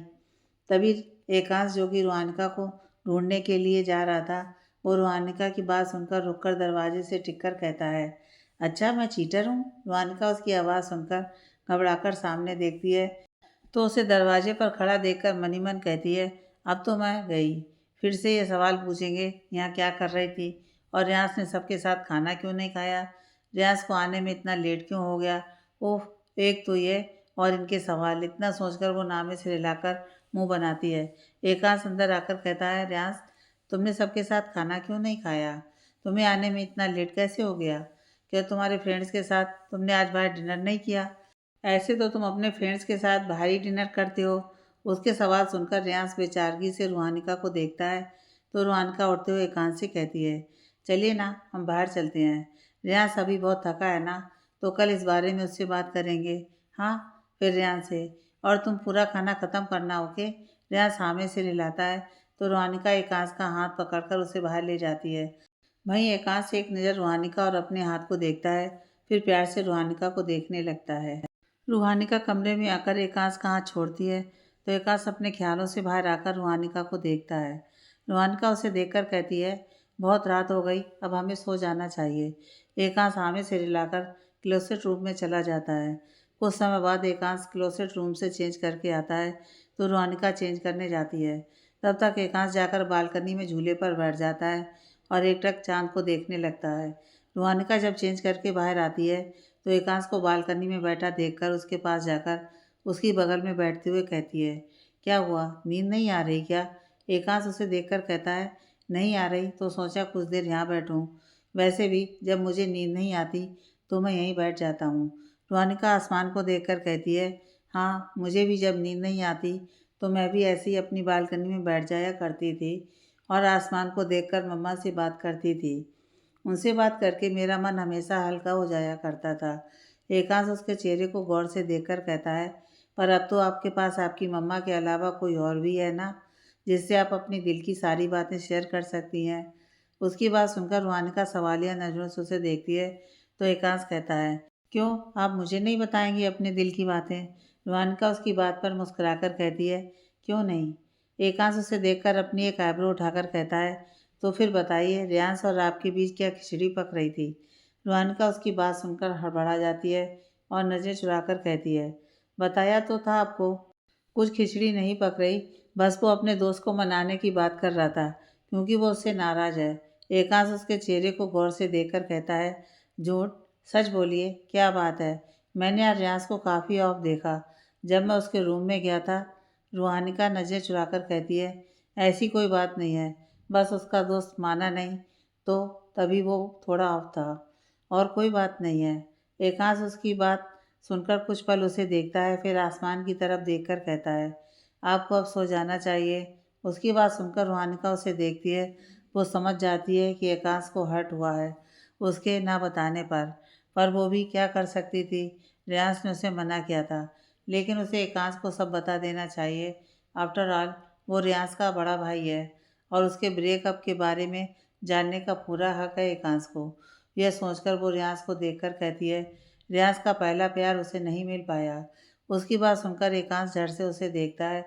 तभी एकांश जो कि रुहानिका को ढूंढने के लिए जा रहा था, वो रुहानिका की बात सुनकर रुककर दरवाजे से टिककर कहता है, अच्छा मैं चीटर हूँ। रुहानिका उसकी आवाज़ सुनकर घबराकर सामने देखती है तो उसे दरवाजे पर खड़ा देखकर मनी मन कहती है, अब तो मैं गई, फिर से ये सवाल पूछेंगे यहाँ क्या कर रही थी और रियाज ने सबके साथ खाना क्यों नहीं खाया, रियाज को आने में इतना लेट क्यों हो गया। ओह, एक तो ये और इनके सवाल, इतना सोचकर वो नामे से हिलाकर मुंह बनाती है। एकांश अंदर आकर कहता है, रियाज तुमने सबके साथ खाना क्यों नहीं खाया, तुम्हें आने में इतना लेट कैसे हो गया, क्या तुम्हारे फ्रेंड्स के साथ तुमने आज बाहर डिनर नहीं किया, ऐसे तो तुम अपने फ्रेंड्स के साथ भारी डिनर करते हो। उसके सवाल सुनकर रियाज बेचारगी से रुहानिका को देखता है तो रुहानिका उठते हुए एकांत से कहती है, चलिए ना हम बाहर चलते हैं, रियाज अभी बहुत थका है ना, तो कल इस बारे में उससे बात करेंगे। हाँ, फिर रियाज से, और तुम पूरा खाना ख़त्म करना, ओके। रियाज हाँ में सिर हिलाता है तो रुहानिका एकांत का हाथ पकड़कर उसे बाहर ले जाती है। वहीं एकांत से एक नज़र रुहानिका और अपने हाथ को देखता है, फिर प्यार से रुहानिका को देखने लगता है। रूहानिका कमरे में आकर एकांश का हाथ छोड़ती है तो एकांश अपने ख्यालों से बाहर आकर रूहानिका को देखता है। रूहानिका उसे देखकर कहती है, बहुत रात हो गई, अब हमें सो जाना चाहिए। एकांश हाँ से हिलाकर क्लोसेट रूम में चला जाता है। कुछ समय बाद एकांश क्लोसेट रूम से चेंज करके आता है तो रूहानिका चेंज करने जाती है। तब तक एकांश जाकर बालकनी में झूले पर बैठ जाता है और एकटक चांद को देखने लगता है। रूहानिका जब चेंज करके बाहर आती है तो एकांश को बालकनी में बैठा देखकर उसके पास जाकर उसकी बगल में बैठते हुए कहती है, क्या हुआ, नींद नहीं आ रही क्या। एकांश उसे देखकर कहता है, नहीं आ रही तो सोचा कुछ देर यहाँ बैठूं, वैसे भी जब मुझे नींद नहीं आती तो मैं यहीं बैठ जाता हूँ। रोहानिका आसमान को देखकर कहती है, हाँ मुझे भी जब नींद नहीं आती तो मैं भी ऐसे ही अपनी बालकनी में बैठ जाया करती थी और आसमान को देखकर मम्मा से बात करती थी। उनसे बात करके मेरा मन हमेशा हल्का हो जाया करता था। एकांश उसके चेहरे को गौर से देखकर कहता है, पर अब तो आपके पास आपकी मम्मा के अलावा कोई और भी है ना, जिससे आप अपनी दिल की सारी बातें शेयर कर सकती हैं। उसकी बात सुनकर रुहानिका सवालिया नज़रों से उसे देखती है तो एकांश कहता है, क्यों, आप मुझे नहीं बताएंगी अपने दिल की बातें। रुहानिका उसकी बात पर मुस्कुराकर कहती है, क्यों नहीं। एकांश उसे देखकर अपनी एक आईब्रो उठाकर कहता है, तो फिर बताइए रियांश और आपके बीच क्या खिचड़ी पक रही थी। रुहानिका उसकी बात सुनकर हड़बड़ा जाती है और नज़रें चुराकर कहती है, बताया तो था आपको, कुछ खिचड़ी नहीं पक रही, बस वो अपने दोस्त को मनाने की बात कर रहा था क्योंकि वो उससे नाराज़ है। एकांश उसके चेहरे को गौर से देखकर कहता है, झूठ, सच बोलिए, क्या बात है? मैंने आज रियाज को काफ़ी ऑफ देखा। जब मैं उसके रूम में गया था। रूहानिका नज़र चुराकर कहती है, ऐसी कोई बात नहीं है, बस उसका दोस्त माना नहीं तो तभी वो थोड़ा ऑफ था, और कोई बात नहीं है। एकांश उसकी बात सुनकर कुछ पल उसे देखता है, फिर आसमान की तरफ देखकर कहता है, आपको अब सो जाना चाहिए। उसकी बात सुनकर रूहानिका उसे देखती है। वो समझ जाती है कि एकांश को हर्ट हुआ है उसके ना बताने पर वो भी क्या कर सकती थी। रियांश ने उसे मना किया था, लेकिन उसे एकांश को सब बता देना चाहिए। आफ्टर ऑल वो रियांश का बड़ा भाई है और उसके ब्रेकअप के बारे में जानने का पूरा हक है एकांश को। यह सोचकर वो रियांश को देखकर कहती है, रियांश का पहला प्यार उसे नहीं मिल पाया। उसकी बात सुनकर एकांश झट से उसे देखता है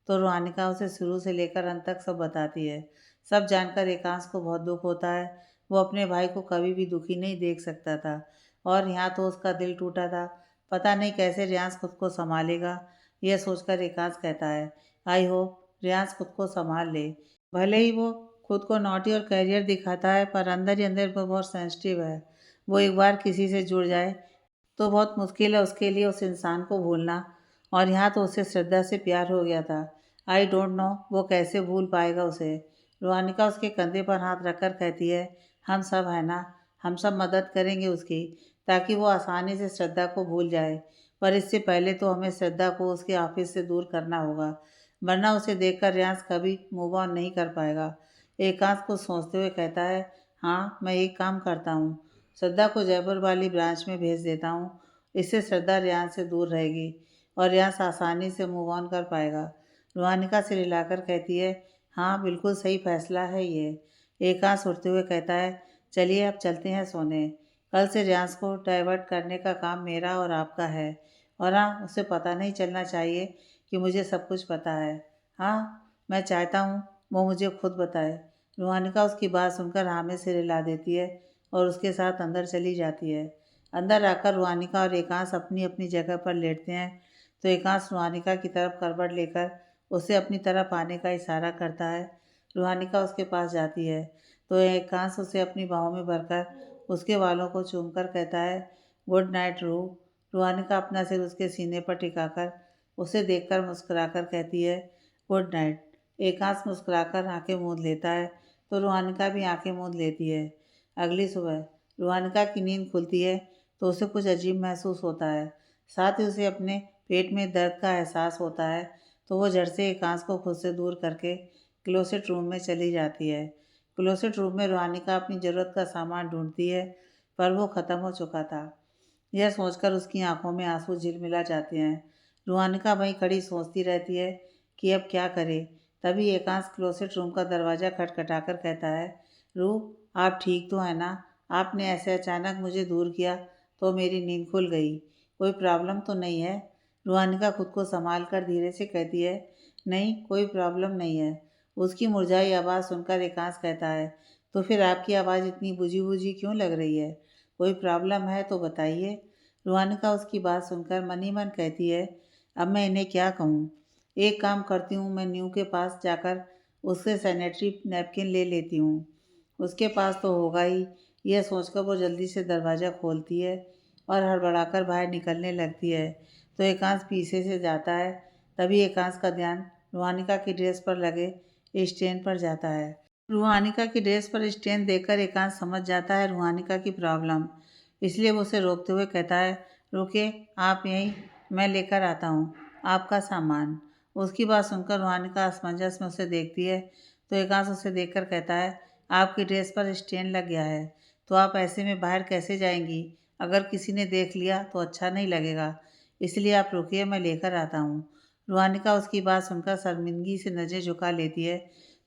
तो रूहानिका उसे शुरू से लेकर अंत तक सब बताती है। सब जानकर एकांश को बहुत दुख होता है। वो अपने भाई को कभी भी दुखी नहीं देख सकता था और यहाँ तो उसका दिल टूटा था। पता नहीं कैसे रियांश खुद को संभालेगा। यह सोचकर एकांश कहता है, आई होप रियांश खुद को संभाल ले। भले ही वो खुद को नॉटी और कैरियर दिखाता है, पर अंदर ही अंदर वो बहुत सेंसिटिव है। वो एक बार किसी से जुड़ जाए तो बहुत मुश्किल है उसके लिए उस इंसान को भूलना, और यहाँ तो उसे श्रद्धा से प्यार हो गया था। आई डोंट नो वो कैसे भूल पाएगा उसे। रूहानिका उसके कंधे पर हाथ रखकर कहती है, हम सब है ना, हम सब मदद करेंगे उसकी, ताकि वो आसानी से श्रद्धा को भूल जाए। पर इससे पहले तो हमें श्रद्धा को उसके ऑफिस से दूर करना होगा, वरना उसे देखकर रियांश कभी मूव ऑन नहीं कर पाएगा। एकांश को सोचते हुए कहता है, हाँ मैं एक काम करता हूँ, श्रद्धा को जयपुर वाली ब्रांच में भेज देता हूँ। इससे श्रद्धा रियांश से दूर रहेगी और रियांश आसानी से मूव ऑन कर पाएगा। रूहानिका सिर हिलाकर कहती है, हाँ बिल्कुल सही फैसला है ये। एकांश उठते हुए कहता है, चलिए अब चलते हैं सोने। कल से रियांश को डाइवर्ट करने का काम मेरा और आपका है, और हाँ उसे पता नहीं चलना चाहिए कि मुझे सब कुछ पता है। हाँ मैं चाहता हूँ वो मुझे खुद बताए। रूहानिका उसकी बात सुनकर हाँ में सिर हिला देती है और उसके साथ अंदर चली जाती है। अंदर आकर रूहानिका और एकांश अपनी अपनी जगह पर लेटते हैं तो एकांश रूहानिका की तरफ करवट लेकर उसे अपनी तरफ आने का इशारा करता है। रूहानिका उसके पास जाती है तो एकांश उसे अपनी बाहों में भरकर उसके बालों को चूमकर कहता है, गुड नाइट रूह। रूहानिका अपना सिर उसके सीने पर टिकाकर उसे देखकर मुस्कुराकर कहती है, गुड नाइट। एकांश मुस्कुराकर आंखें मूंद लेता है तो रूहानिका भी आंखें मूंद लेती है। अगली सुबह रूहानिका की नींद खुलती है तो उसे कुछ अजीब महसूस होता है, साथ ही उसे अपने पेट में दर्द का एहसास होता है। तो वो झट से एकांश को खुद से दूर करके क्लोसेट रूम में चली जाती है। क्लोसेट रूम में रूहानिका अपनी ज़रूरत का सामान ढूंढती है, पर वो ख़त्म हो चुका था। यह सोचकर उसकी आंखों में आंसू झिलमिला जाते हैं। रूहानिका वहीं खड़ी सोचती रहती है कि अब क्या करे। तभी एकांश क्लोसेट रूम का दरवाज़ा खटखटाकर कहता है, रूह आप ठीक तो है ना? आपने ऐसे अचानक मुझे दूर किया तो मेरी नींद खुल गई। कोई प्रॉब्लम तो नहीं है? रूहानिका खुद को संभाल कर धीरे से कहती है, नहीं कोई प्रॉब्लम नहीं है। उसकी मुरझाई आवाज़ सुनकर एकांश कहता है, तो फिर आपकी आवाज़ इतनी बुझी बुझी क्यों लग रही है? कोई प्रॉब्लम है तो बताइए। रूहानिका उसकी बात सुनकर मन ही मन कहती है, अब मैं इन्हें क्या कहूँ। एक काम करती हूँ, मैं न्यू के पास जाकर उससे सैनिटरी नैपकिन ले लेती हूँ, उसके पास तो होगा ही। यह सोचकर वो जल्दी से दरवाज़ा खोलती है और हड़बड़ाकर बाहर निकलने लगती है तो एकांश पीछे से जाता है। तभी एकांश का ध्यान रूहानिका की ड्रेस पर लगे स्टेन पर जाता है। रूहानिका की ड्रेस पर स्टेन देखकर एकांश समझ जाता है रूहानिका की प्रॉब्लम, इसलिए वो उसे रोकते हुए कहता है, रुकिए आप यहीं, मैं लेकर आता हूँ आपका सामान। उसकी बात सुनकर रूहानिका असमंजस में उसे देखती है तो एकांश उसे देखकर कहता है, आपकी ड्रेस पर स्टेन लग गया है तो आप ऐसे में बाहर कैसे जाएंगी? अगर किसी ने देख लिया तो अच्छा नहीं लगेगा, इसलिए आप रुकिए, मैं लेकर आता हूँ। रूहानिका उसकी बात सुनकर शर्मिंदगी से नज़र झुका लेती है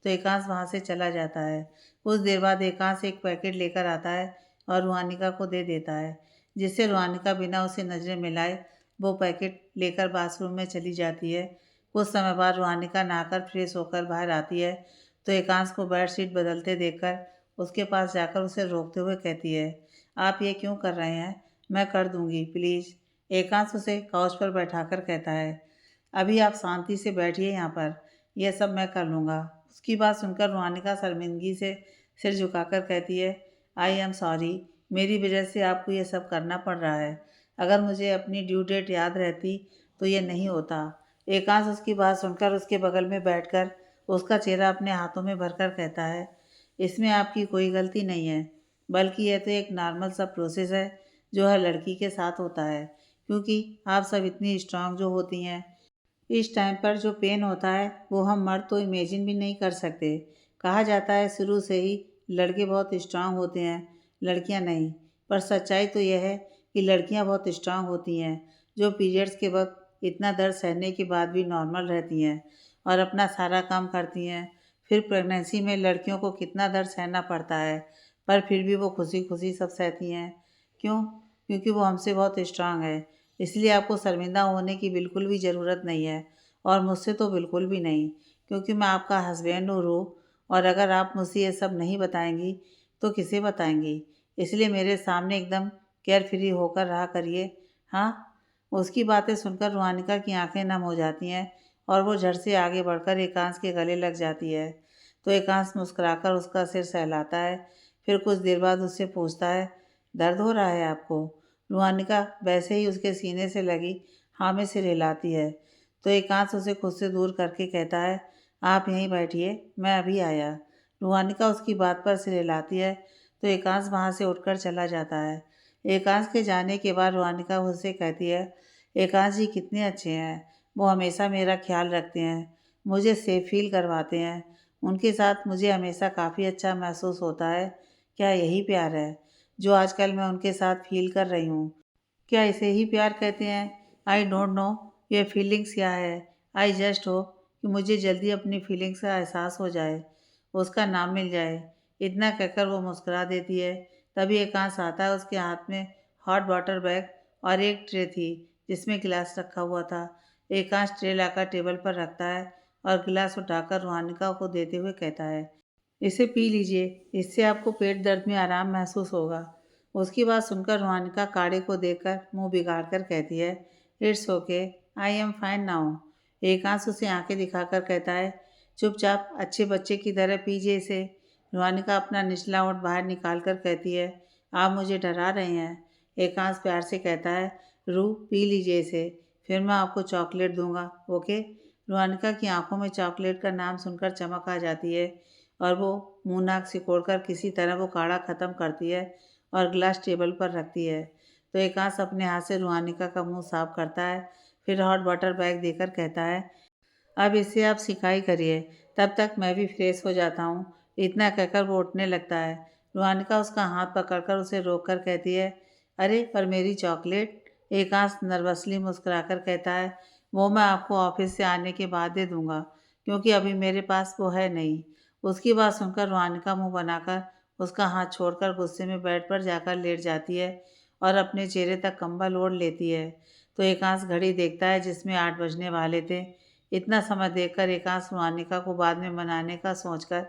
तो एकांश वहाँ से चला जाता है। कुछ देर बाद एकांश एक पैकेट लेकर आता है और रूहानिका को दे देता है, जिससे रूहानिका बिना उसे नज़रें मिलाए वो पैकेट लेकर बाथरूम में चली जाती है। कुछ समय बाद रूहानिका नहाकर फ्रेश होकर बाहर आती है तो एकांश को बेडशीट बदलते देखकर उसके पास जाकर उसे रोकते हुए कहती है, आप ये क्यों कर रहे हैं? मैं कर दूंगी प्लीज़। एकांश उसे काउच पर बैठाकर कहता है, अभी आप शांति से बैठिए यहाँ पर, यह सब मैं कर लूँगा। उसकी बात सुनकर रोहानिका शर्मिंदगी से सिर झुकाकर कहती है, आई एम सॉरी, मेरी वजह से आपको ये सब करना पड़ रहा है। अगर मुझे अपनी ड्यू डेट याद रहती तो ये नहीं होता। एकांश उसकी बात सुनकर उसके बगल में बैठकर उसका चेहरा अपने हाथों में भरकर कहता है, इसमें आपकी कोई गलती नहीं है, बल्कि यह तो एक नॉर्मल सा प्रोसेस है जो हर लड़की के साथ होता है, क्योंकि आप सब इतनी स्ट्रांग जो होती हैं। इस टाइम पर जो पेन होता है वो हम मर्द तो इमेजिन भी नहीं कर सकते। कहा जाता है शुरू से ही लड़के बहुत स्ट्रांग होते हैं, लड़कियां नहीं। पर सच्चाई तो यह है कि लड़कियां बहुत स्ट्रांग होती हैं, जो पीरियड्स के वक्त इतना दर्द सहने के बाद भी नॉर्मल रहती हैं और अपना सारा काम करती हैं। फिर प्रेगनेंसी में लड़कियों को कितना दर्द सहना पड़ता है, पर फिर भी वो खुशी खुशी सब सहती हैं। क्यों? क्योंकि वो हमसे बहुत स्ट्रांग है। इसलिए आपको शर्मिंदा होने की बिल्कुल भी ज़रूरत नहीं है, और मुझसे तो बिल्कुल भी नहीं, क्योंकि मैं आपका हस्बैंड हूँ। और अगर आप मुझसे ये सब नहीं बताएंगी तो किसे बताएंगी? इसलिए मेरे सामने एकदम केयर फ्री होकर रहा करिए। हाँ। उसकी बातें सुनकर रुहानिका की आंखें नम हो जाती हैं और वो झट से आगे बढ़कर एकांश के गले लग जाती है। तो एकांश मुस्कुराकर उसका सिर सहलाता है। फिर कुछ देर बाद उससे पूछता है, दर्द हो रहा है आपको? रुहानिका वैसे ही उसके सीने से लगी हाँ में सिर हिलाती है। तो एकांश उसे खुद से दूर करके कहता है, आप यहीं बैठिए, मैं अभी आया। रुहानिका उसकी बात पर सिर हिलाती है तो एकांश वहाँ से उठकर चला जाता है। एकांश के जाने के बाद रुहानिका उससे कहती है, एकांश जी कितने अच्छे हैं, वो हमेशा मेरा ख्याल रखते हैं, मुझे सेफ फील करवाते हैं। उनके साथ मुझे हमेशा काफ़ी अच्छा महसूस होता है। क्या यही प्यार है जो आजकल मैं उनके साथ फील कर रही हूँ? क्या इसे ही प्यार कहते हैं? आई डोंट नो ये फीलिंग्स क्या है। आई जस्ट होप कि मुझे जल्दी अपनी फीलिंग्स का एहसास हो जाए, उसका नाम मिल जाए। इतना कहकर वो मुस्कुरा देती है। तभी एकांश आता है। उसके हाथ में हॉट वाटर बैग और एक ट्रे थी जिसमें गिलास रखा हुआ था। एकांश ट्रे लाकर टेबल पर रखता है और गिलास उठाकर रुहानिका को देते हुए कहता है, इसे पी लीजिए, इससे आपको पेट दर्द में आराम महसूस होगा। उसकी बात सुनकर रुहानिका काढ़े को देखकर मुंह बिगाड़ कर कहती है, it's okay, I am fine now. Ekansh उसे आंखें दिखाकर कहता है, चुपचाप अच्छे बच्चे की तरह पीजिए इसे। रुहानिका अपना निचला ओंठ बाहर निकाल कर कहती है, आप मुझे डरा रहे हैं। एकांश प्यार से कहता है, रू पी लीजिए इसे, फिर मैं आपको चॉकलेट दूंगा, ओके। रुहानिका की आंखों में चॉकलेट का नाम सुनकर चमक आ जाती है और वो मुंह नाक सिकोड़कर किसी तरह वो काढ़ा ख़त्म करती है और गिलास टेबल पर रखती है। तो एकांश अपने हाथ से रुहानिका का मुंह साफ करता है, फिर हॉट वाटर बैग देकर कहता है, अब इससे आप सिकाई करिए, तब तक मैं भी फ्रेश हो जाता हूँ। इतना कहकर वो उठने लगता है। रुहानिका उसका हाथ पकड़कर उसे रोककर कहती है, अरे पर मेरी चॉकलेट। एकांश नर्वसली मुस्कुराकर कहता है, वो मैं आपको ऑफिस से आने के बाद दे दूँगा, क्योंकि अभी मेरे पास वो है नहीं। उसकी बात सुनकर रुहानिका मुँह बनाकर उसका हाथ छोड़कर गुस्से में बेड पर जाकर लेट जाती है और अपने चेहरे तक कंबल ओढ़ लेती है। तो एकांश घड़ी देखता है जिसमें 8 बजने वाले थे। इतना समय देखकर एकांश रुहानिका को बाद में मनाने का सोचकर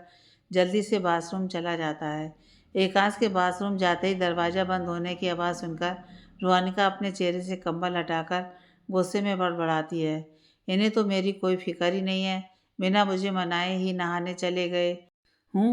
जल्दी से बाथरूम चला जाता है। एकांश के बाथरूम जाते ही दरवाज़ा बंद होने की आवाज़ सुनकर रुहानिका अपने चेहरे से कंबल हटाकर गुस्से में बड़बड़ाती है, इन्हें तो मेरी कोई फिक्र ही नहीं है, बिना मुझे मनाए ही नहाने चले गए हूँ,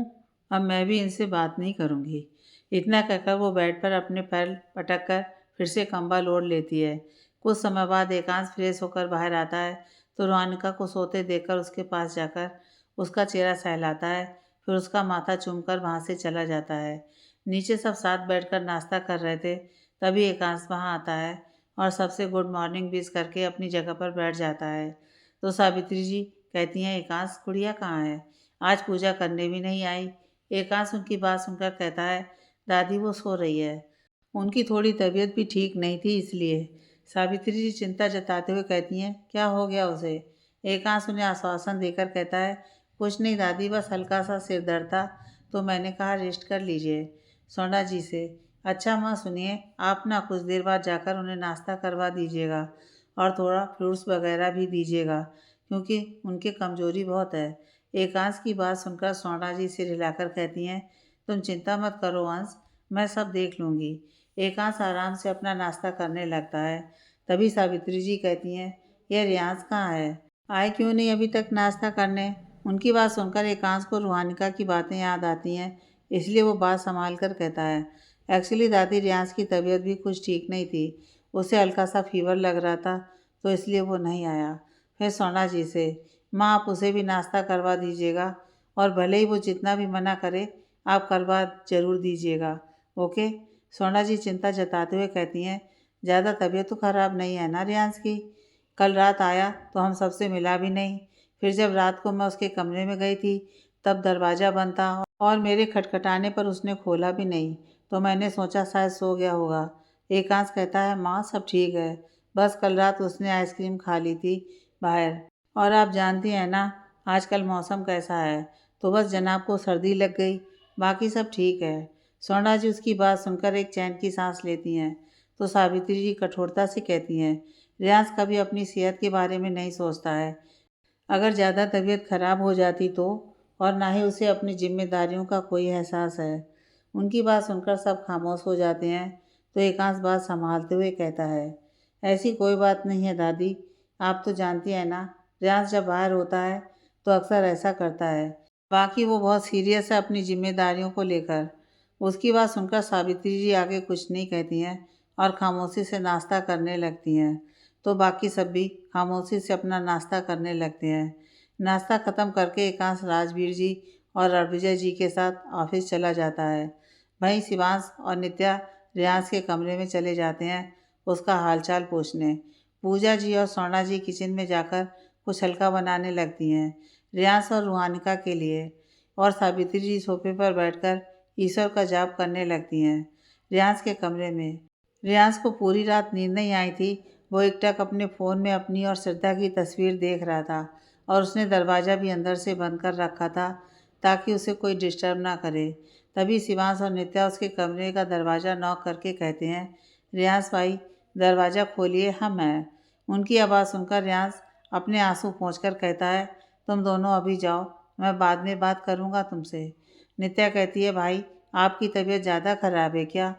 अब मैं भी इनसे बात नहीं करूँगी। इतना कहकर वो बेड पर अपने पैर पटक कर फिर से कंबल ओढ़ लेती है। कुछ समय बाद एकांश फ्रेश होकर बाहर आता है तो रुहानिका को सोते देखकर उसके पास जाकर उसका चेहरा सहलाता है, फिर उसका माथा चूमकर वहाँ से चला जाता है। नीचे सब साथ बैठकर नाश्ता कर रहे थे, तभी एकांश वहाँ आता है और सबसे गुड मॉर्निंग विश करके अपनी जगह पर बैठ जाता है। तो सावित्री जी कहती हैं, एकांश गुड़िया कहाँ है? आज पूजा करने भी नहीं आई। एकांश उनकी बात सुनकर कहता है, दादी वो सो रही है, उनकी थोड़ी तबीयत भी ठीक नहीं थी इसलिए। सावित्री जी चिंता जताते हुए कहती हैं, क्या हो गया उसे? एकांश उन्हें आश्वासन देकर कहता है, कुछ नहीं दादी, बस हल्का सा सिर दर्द था तो मैंने कहा रेस्ट कर लीजिए। सोना जी से, अच्छा माँ सुनिए, आप ना कुछ देर बाद जाकर उन्हें नाश्ता करवा दीजिएगा और थोड़ा फ्रूट्स वगैरह भी दीजिएगा, क्योंकि उनके कमज़ोरी बहुत है। एकांश की बात सुनकर सोना जी सिर हिलाकर कहती हैं, तुम चिंता मत करो अंश, मैं सब देख लूँगी। एकांश आराम से अपना नाश्ता करने लगता है। तभी सावित्री जी कहती हैं, ये रियाज कहाँ है? आए क्यों नहीं अभी तक नाश्ता करने? उनकी बात सुनकर एकांश को रूहानिका की बातें याद आती हैं, इसलिए वो बात संभाल कर कहता है, एक्चुअली दादी रियाज की तबीयत भी कुछ ठीक नहीं थी, उसे हल्का सा फीवर लग रहा था, तो इसलिए वो नहीं आया। फिर सोना जी से, माँ आप उसे भी नाश्ता करवा दीजिएगा, और भले ही वो जितना भी मना करे आप करवा ज़रूर दीजिएगा, ओके। सोना जी चिंता जताते हुए कहती हैं, ज़्यादा तबीयत तो ख़राब नहीं है ना रियांश की? कल रात आया तो हम सबसे मिला भी नहीं, फिर जब रात को मैं उसके कमरे में गई थी तब दरवाज़ा बंद था और मेरे खटखटाने पर उसने खोला भी नहीं, तो मैंने सोचा शायद सो गया होगा। एकांश कहता है, माँ सब ठीक है, बस कल रात उसने आइसक्रीम खा ली थी बाहर, और आप जानती हैं ना आजकल मौसम कैसा है, तो बस जनाब को सर्दी लग गई, बाकी सब ठीक है। स्वर्णा जी उसकी बात सुनकर एक चैन की सांस लेती हैं, तो सावित्री जी कठोरता से कहती हैं, रियांश कभी अपनी सेहत के बारे में नहीं सोचता है, अगर ज़्यादा तबीयत खराब हो जाती तो, और ना ही उसे अपनी जिम्मेदारियों का कोई एहसास है। उनकी बात सुनकर सब खामोश हो जाते हैं, तो एकांश बात संभालते हुए कहता है, ऐसी कोई बात नहीं है दादी, आप तो जानती हैं ना रियांश जब बाहर होता है तो अक्सर ऐसा करता है, बाकी वो बहुत सीरियस है अपनी जिम्मेदारियों को लेकर। उसकी बात सुनकर सावित्री जी आगे कुछ नहीं कहती हैं और खामोशी से नाश्ता करने लगती हैं, तो बाकी सब भी खामोशी से अपना नाश्ता करने लगते हैं। नाश्ता ख़त्म करके एकांश राजवीर जी और रणविजय जी के साथ ऑफिस चला जाता है। वहीं शिवांश और नित्या रियांश के कमरे में चले जाते हैं उसका हालचाल पूछने। पूजा जी और सोना जी किचन में जाकर कुछ हल्का बनाने लगती हैं रियांश और रूहानिका के लिए, और सावित्री जी सोफे पर बैठकर ईश्वर का जाप करने लगती हैं रियांश के कमरे में। रियांश को पूरी रात नींद नहीं आई थी, वो एकटक अपने फ़ोन में अपनी और श्रद्धा की तस्वीर देख रहा था, और उसने दरवाज़ा भी अंदर से बंद कर रखा था ताकि उसे कोई डिस्टर्ब ना करे। तभी शिवांश और नित्या उसके कमरे का दरवाज़ा नॉक करके कहते हैं, रियांश भाई दरवाज़ा खोलिए, हम हैं। उनकी आवाज़ सुनकर रियांश अपने आंसू पोंछकर कहता है, तुम दोनों अभी जाओ, मैं बाद में बात करूँगा तुमसे। नित्या कहती है, भाई आपकी तबीयत ज़्यादा ख़राब है क्या?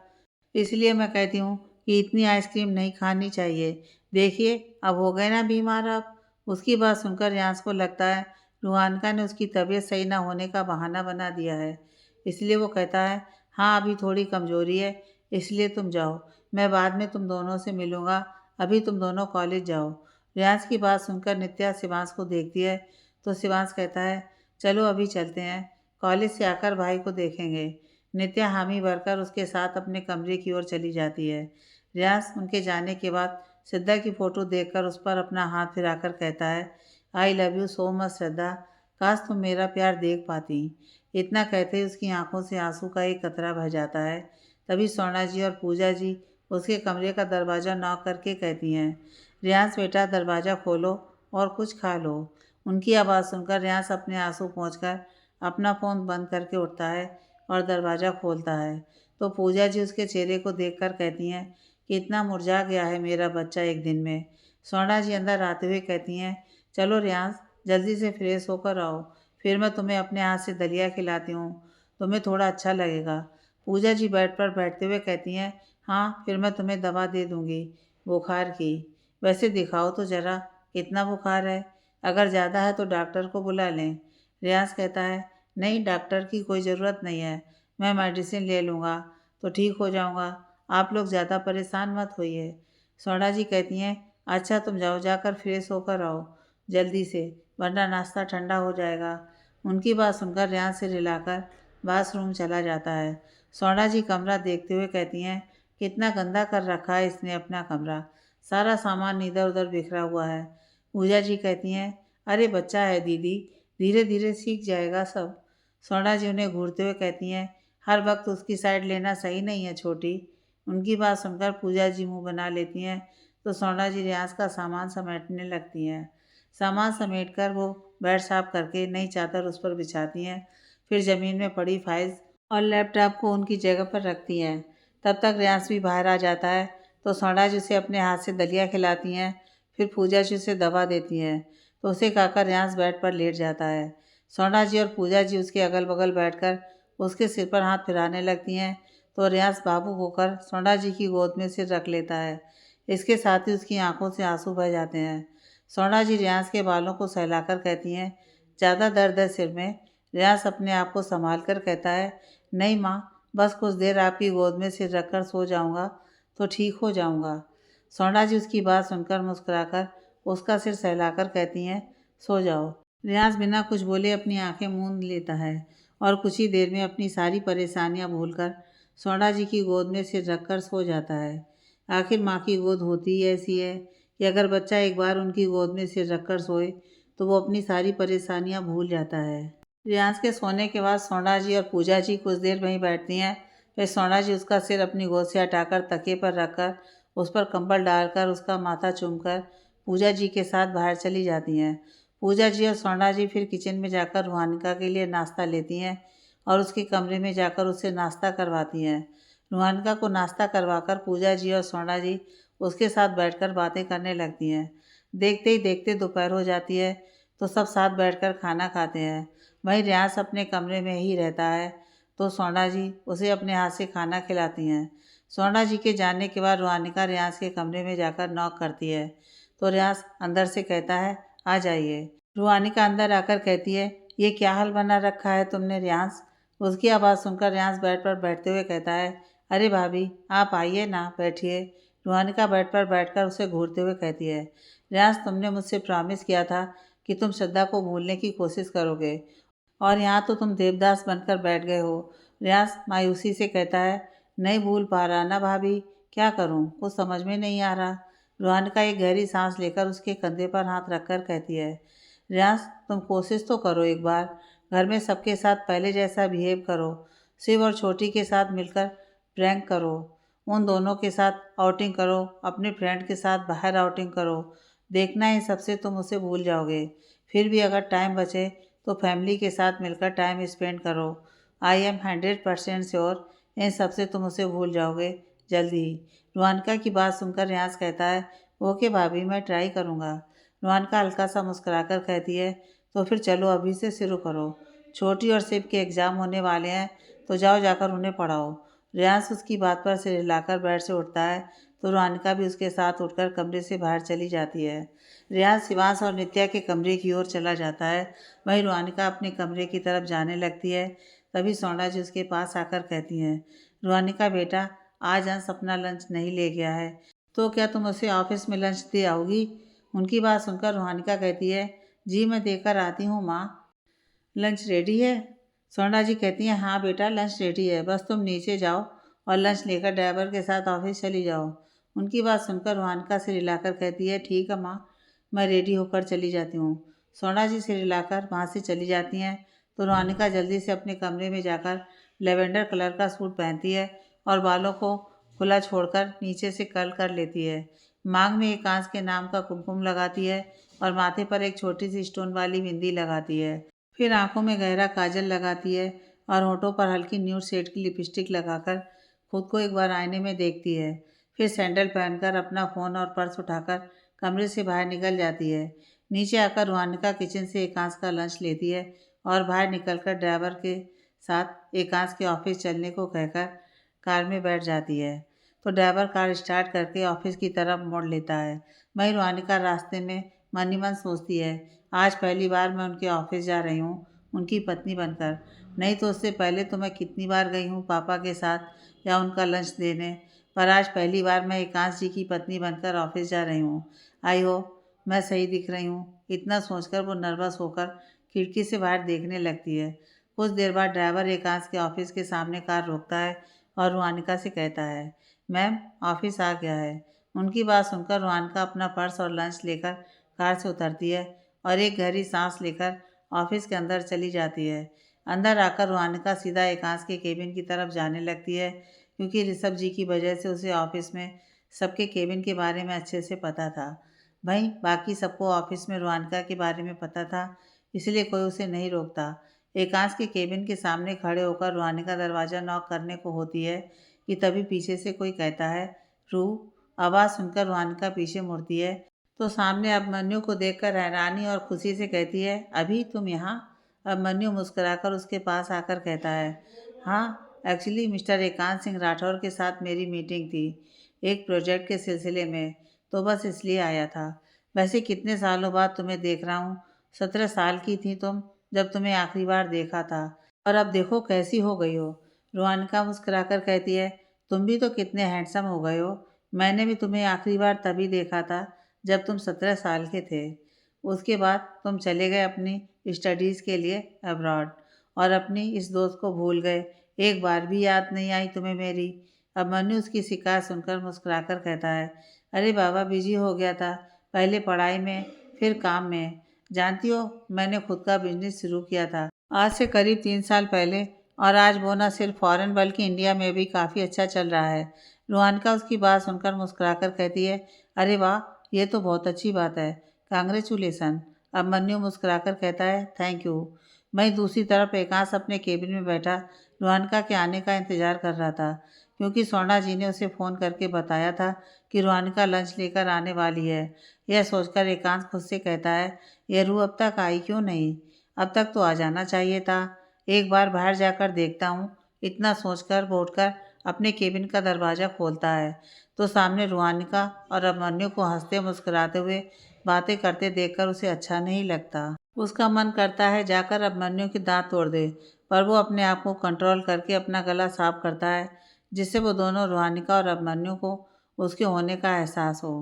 इसलिए मैं कहती हूँ कि इतनी आइसक्रीम नहीं खानी चाहिए, देखिए अब हो गए ना बीमार आप। उसकी बात सुनकर रियांश को लगता है रूहानिका ने उसकी तबीयत सही ना होने का बहाना बना दिया है, इसलिए वो कहता है, हाँ अभी थोड़ी कमज़ोरी है, इसलिए तुम जाओ, मैं बाद में तुम दोनों से मिलूँगा, अभी तुम दोनों कॉलेज जाओ। रियांश की बात सुनकर नित्या शिवांश को देखती है, तो शिवांश कहता है, चलो अभी चलते हैं, कॉलेज से आकर भाई को देखेंगे। नित्या हामी भरकर उसके साथ अपने कमरे की ओर चली जाती है। रियांश उनके जाने के बाद श्रद्धा की फ़ोटो देखकर उस पर अपना हाथ फिराकर कहता है, I love you so much Shraddha, काश तुम मेरा प्यार देख पाती। इतना कहते ही उसकी आंखों से आंसू का एक कतरा बह जाता है। तभी सोना जी और पूजा जी उसके कमरे का दरवाज़ा नॉक करके कहती हैं, रियांश बेटा दरवाज़ा खोलो और कुछ खा लो। उनकी आवाज़ सुनकर रियांश अपने आंसू पोंछकर अपना फ़ोन बंद करके उठता है और दरवाज़ा खोलता है, तो पूजा जी उसके चेहरे को देखकर कहती हैं कि इतना मुरझा गया है मेरा बच्चा एक दिन में। स्वर्णा जी अंदर आते हुए कहती हैं, चलो रियांश जल्दी से फ्रेश होकर आओ, फिर मैं तुम्हें अपने हाथ से दलिया खिलाती हूँ, तुम्हें थोड़ा अच्छा लगेगा। पूजा जी बेड पर बैठते हुए कहती हैं, हाँ फिर मैं तुम्हें दवा दे दूँगी बुखार की, वैसे दिखाओ तो ज़रा कितना बुखार है, अगर ज़्यादा है तो डॉक्टर को बुला लें। रियांश कहता है, नहीं डॉक्टर की कोई ज़रूरत नहीं है, मैं मेडिसिन ले लूँगा तो ठीक हो जाऊँगा, आप लोग ज़्यादा परेशान मत होइए। स्वर्णा जी कहती हैं, अच्छा तुम जाओ जाकर फ्रेश होकर आओ जल्दी से, वरना नाश्ता ठंडा हो जाएगा। उनकी बात सुनकर रियांश सिर हिलाकर बाथरूम चला जाता है। स्वर्णा जी कमरा देखते हुए कहती हैं, कितना गंदा कर रखा है इसने अपना कमरा, सारा सामान इधर उधर बिखरा हुआ है। पूजा जी कहती हैं, अरे बच्चा है दीदी, धीरे धीरे सीख जाएगा सब। स्वर्णा जी उन्हें घूरते हुए कहती हैं, हर वक्त उसकी साइड लेना सही नहीं है छोटी। उनकी बात सुनकर पूजा जी मुंह बना लेती हैं, तो स्वर्णा जी रियांश का सामान समेटने लगती हैं। सामान समेटकर वो बेड साफ करके नई चादर उस पर बिछाती हैं, फिर ज़मीन में पड़ी फाइल्स और लैपटॉप को उनकी जगह पर रखती हैं। तब तक रियांश भी बाहर आ जाता है, तो स्वर्णा जी उसे अपने हाथ से दलिया खिलाती हैं, फिर पूजा जी उसे दवा देती हैं, तो उसे खाकर रियांश बेड पर लेट जाता है। स्वर्णा जी और पूजा जी उसके अगल बगल बैठकर उसके सिर पर हाथ फिराने लगती हैं, तो रियांश भावुक होकर स्वर्णा जी की गोद में सिर रख लेता है। इसके साथ ही उसकी आंखों से आंसू बह जाते हैं। सोना जी रियाज के बालों को सहलाकर कहती हैं, ज़्यादा दर्द है सिर में? रियाज अपने आप को संभाल कर कहता है, नहीं माँ, बस कुछ देर आपकी गोद में सिर रखकर सो जाऊँगा तो ठीक हो जाऊँगा। सोना जी उसकी बात सुनकर मुस्कुराकर उसका सिर सहलाकर कहती हैं, सो जाओ। रियाज बिना कुछ बोले अपनी आंखें मूंद लेता है और कुछ ही देर में अपनी सारी परेशानियां भूलकर सोना जी की गोद में सिर रखकर सो जाता है। आखिर माँ की गोद होती ही ऐसी है कि अगर बच्चा एक बार उनकी गोद में सिर रखकर सोए तो वो अपनी सारी परेशानियां भूल जाता है। रियाज के सोने के बाद सोना जी और पूजा जी कुछ देर वहीं बैठती हैं। फिर सोना जी उसका सिर अपनी गोद से हटाकर तकिए पर रखकर उस पर कंबल डालकर उसका माथा चूमकर पूजा जी के साथ बाहर चली जाती हैं। पूजा जी और सोना जी फिर किचन में जाकर रूहानिका के लिए नाश्ता लेती हैं और उसके कमरे में जाकर उससे नाश्ता करवाती हैं। रूहानिका को नाश्ता करवाकर पूजा जी और सोना जी उसके साथ बैठकर बातें करने लगती हैं। देखते ही देखते दोपहर हो जाती है तो सब साथ बैठकर खाना खाते हैं। वहीं रियाज अपने कमरे में ही रहता है तो सोना जी उसे अपने हाथ से खाना खिलाती हैं। सोना जी के जाने के बाद रूहानिका रियाज के कमरे में जाकर नॉक करती है तो रियाज अंदर से कहता है, आ जाइए। रूहानिका अंदर आकर कहती है, ये क्या हाल बना रखा है तुमने रियाज? उसकी आवाज़ सुनकर रियाज बेड पर बैठते हुए कहता है, अरे भाभी आप आइए ना, बैठिए। रूहानिका बेड पर बैठकर उसे घूरते हुए कहती है, रियाज तुमने मुझसे प्रॉमिस किया था कि तुम श्रद्धा को भूलने की कोशिश करोगे और यहाँ तो तुम देवदास बनकर बैठ गए हो। रियाज मायूसी से कहता है, नहीं भूल पा रहा ना भाभी, क्या करूँ, कुछ समझ में नहीं आ रहा। रूहानिका एक गहरी सांस लेकर उसके कंधे पर हाथ रखकर कहती है, रियाज तुम कोशिश तो करो एक बार, घर में सबके साथ पहले जैसा बिहेव करो, शिव और छोटी के साथ मिलकर प्रैंक करो, उन दोनों के साथ आउटिंग करो, अपने फ्रेंड के साथ बाहर आउटिंग करो, देखना इन सबसे तुम उसे भूल जाओगे। फिर भी अगर टाइम बचे तो फैमिली के साथ मिलकर टाइम स्पेंड करो। आई एम 100% श्योर इन सबसे तुम उसे भूल जाओगे जल्दी ही। रूहानिका की बात सुनकर रियाज कहता है, ओके भाभी मैं ट्राई करूँगा। रूहानिका हल्का सा मुस्कुराकर कहती है, तो फिर चलो अभी से शुरू करो। छोटी और शिव के एग्ज़ाम होने वाले हैं तो जाओ जाकर उन्हें पढ़ाओ। रियाज उसकी बात पर सिर हिलाकर बेड से उठता है तो रूहानिका भी उसके साथ उठकर कमरे से बाहर चली जाती है। रियाज शिवांश और नित्या के कमरे की ओर चला जाता है। वहीं रूहानिका अपने कमरे की तरफ जाने लगती है। तभी सोना जी उसके पास आकर कहती हैं, रूहानिका बेटा आज अंश अपना लंच नहीं ले गया है तो क्या तुम उसे ऑफिस में लंच दे आओगी? उनकी बात सुनकर रूहानिका कहती है, जी मैं देकर आती हूँ माँ। लंच रेडी है? सोना जी कहती हैं, हाँ बेटा लंच रेडी है, बस तुम नीचे जाओ और लंच लेकर ड्राइवर के साथ ऑफिस चली जाओ। उनकी बात सुनकर रूहानिका सिर हिलाकर कहती है, ठीक है माँ, मैं रेडी होकर चली जाती हूँ। सोना जी सिर हिलाकर वहाँ से चली जाती हैं तो रूहानिका जल्दी से अपने कमरे में जाकर लेवेंडर कलर का सूट पहनती है और बालों को खुला छोड़कर नीचे से कर्ल कर लेती है। मांग में एक कांच के नाम का कुमकुम लगाती है और माथे पर एक छोटी सी स्टोन वाली बिंदी लगाती है। फिर आंखों में गहरा काजल लगाती है और होठों पर हल्की न्यूड शेड की लिपस्टिक लगाकर खुद को एक बार आईने में देखती है। फिर सैंडल पहनकर अपना फ़ोन और पर्स उठाकर कमरे से बाहर निकल जाती है। नीचे आकर रूहानिका किचन से एकांश का लंच लेती है और बाहर निकलकर ड्राइवर के साथ एकांश के ऑफिस चलने को कहकर कार में बैठ जाती है तो ड्राइवर कार स्टार्ट करके ऑफिस की तरफ मोड़ लेता है। वहीं रूहानिका रास्ते में मन ही मन सोचती है, आज पहली बार मैं उनके ऑफिस जा रही हूँ उनकी पत्नी बनकर, नहीं तो उससे पहले तो मैं कितनी बार गई हूँ पापा के साथ या उनका लंच देने, पर आज पहली बार मैं एकांश जी की पत्नी बनकर ऑफिस जा रही हूँ। आई होप मैं सही दिख रही हूँ। इतना सोचकर वो नर्वस होकर खिड़की से बाहर देखने लगती है। कुछ देर बाद ड्राइवर एकांश के ऑफिस के सामने कार रोकता है और रूहानिका से कहता है, मैम ऑफिस आ गया है। उनकी बात सुनकर रूहानिका अपना पर्स और लंच लेकर कार से उतरती है और एक गहरी सांस लेकर ऑफिस के अंदर चली जाती है। अंदर आकर रूहानिका सीधा एकांश के केबिन की तरफ जाने लगती है क्योंकि ऋषभ जी की वजह से उसे ऑफिस में सबके केबिन के बारे में अच्छे से पता था। वहीं बाकी सबको ऑफिस में रूहानिका के बारे में पता था, इसलिए कोई उसे नहीं रोकता। एकांश के केबिन के सामने खड़े होकर रूहानिका दरवाज़ा नॉक करने को होती है कि तभी पीछे से कोई कहता है, रू। आवाज़ सुनकर रूहानिका पीछे मुड़ती है तो सामने अभिमन्यु को देखकर हैरानी और खुशी से कहती है, अभी तुम यहाँ? अभिमन्यु मुस्कुराकर उसके पास आकर कहता है, हाँ एक्चुअली मिस्टर एकांत सिंह राठौर के साथ मेरी मीटिंग थी एक प्रोजेक्ट के सिलसिले में, तो बस इसलिए आया था। वैसे कितने सालों बाद तुम्हें देख रहा हूँ। 17 साल की थी तुम जब तुम्हें आखिरी बार देखा था, और अब देखो कैसी हो गई हो। रोहानिका मुस्कुराकर कहती है, तुम भी तो कितने हैंडसम हो गए हो। मैंने भी तुम्हें आखिरी बार तभी देखा था जब तुम 17 साल के थे। उसके बाद तुम चले गए अपनी स्टडीज़ के लिए अब्रॉड, और अपनी इस दोस्त को भूल गए। एक बार भी याद नहीं आई तुम्हें मेरी। अभिमन्यु उसकी शिकायत सुनकर मुस्कुराकर कहता है, अरे बाबा, बिजी हो गया था, पहले पढ़ाई में फिर काम में। जानती हो, मैंने खुद का बिजनेस शुरू किया था आज से करीब 3 साल पहले, और आज वो न सिर्फ फॉरेन बल्कि इंडिया में भी काफ़ी अच्छा चल रहा है। रोहानिका उसकी बात सुनकर मुस्कुराकर कहती है, अरे वाह, ये तो बहुत अच्छी बात है, कांग्रेचुलेसन। अभिमन्यु मुस्कुराकर कहता है, थैंक यू। वहीं दूसरी तरफ एकांश अपने केबिन में बैठा रोहानिका के आने का इंतजार कर रहा था, क्योंकि स्वर्णा जी ने उसे फ़ोन करके बताया था कि रोहानिका लंच लेकर आने वाली है। यह सोचकर एकांश खुद से कहता है, यह रूह अब तक आई क्यों नहीं? अब तक तो आ जाना चाहिए था। एक बार बाहर जाकर देखता हूँ। इतना सोचकर वो उठकर अपने केबिन का दरवाज़ा खोलता है तो सामने रोहानिका और अभिमन्यु को हंसते मुस्कुराते हुए बातें करते देखकर उसे अच्छा नहीं लगता। उसका मन करता है जाकर अभिमन्यु के दांत तोड़ दे, पर वो अपने आप को कंट्रोल करके अपना गला साफ करता है, जिससे वो दोनों रोहानिका और अभिमन्यु को उसके होने का एहसास हो।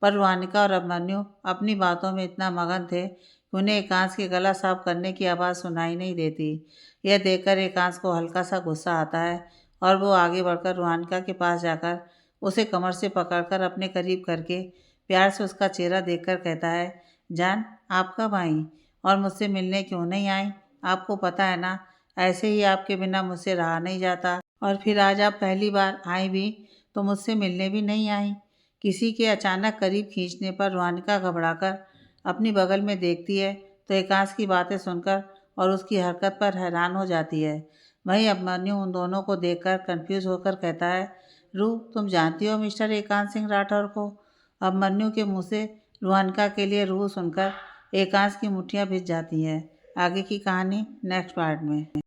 पर रोहानिका और अभिमन्यु अपनी बातों में इतना मगन थे कि उन्हें एकांश के गला साफ करने की आवाज़ सुनाई नहीं देती। यह देखकर एकांश को हल्का सा गुस्सा आता है, और वो आगे बढ़कर रोहानिका के पास जाकर उसे कमर से पकड़कर अपने करीब करके प्यार से उसका चेहरा देखकर कहता है, जान, आप कब आई और मुझसे मिलने क्यों नहीं आई? आपको पता है ना, ऐसे ही आपके बिना मुझसे रहा नहीं जाता। और फिर आज आप पहली बार आई भी तो मुझसे मिलने भी नहीं आई। किसी के अचानक करीब खींचने पर रोहानिका घबराकर अपनी बगल में देखती है तो एकांश की बातें सुनकर और उसकी हरकत पर हैरान हो जाती है। वहीं अभिमन्यु उन दोनों को देखकर कंफ्यूज होकर कहता है, रूह, तुम जानती हो मिस्टर एकांश सिंह राठौर को? अभिमन्यु के मुंह से रोहानिका के लिए रूह सुनकर एकांश की मुट्ठियां भिज जाती हैं। आगे की कहानी नेक्स्ट पार्ट में।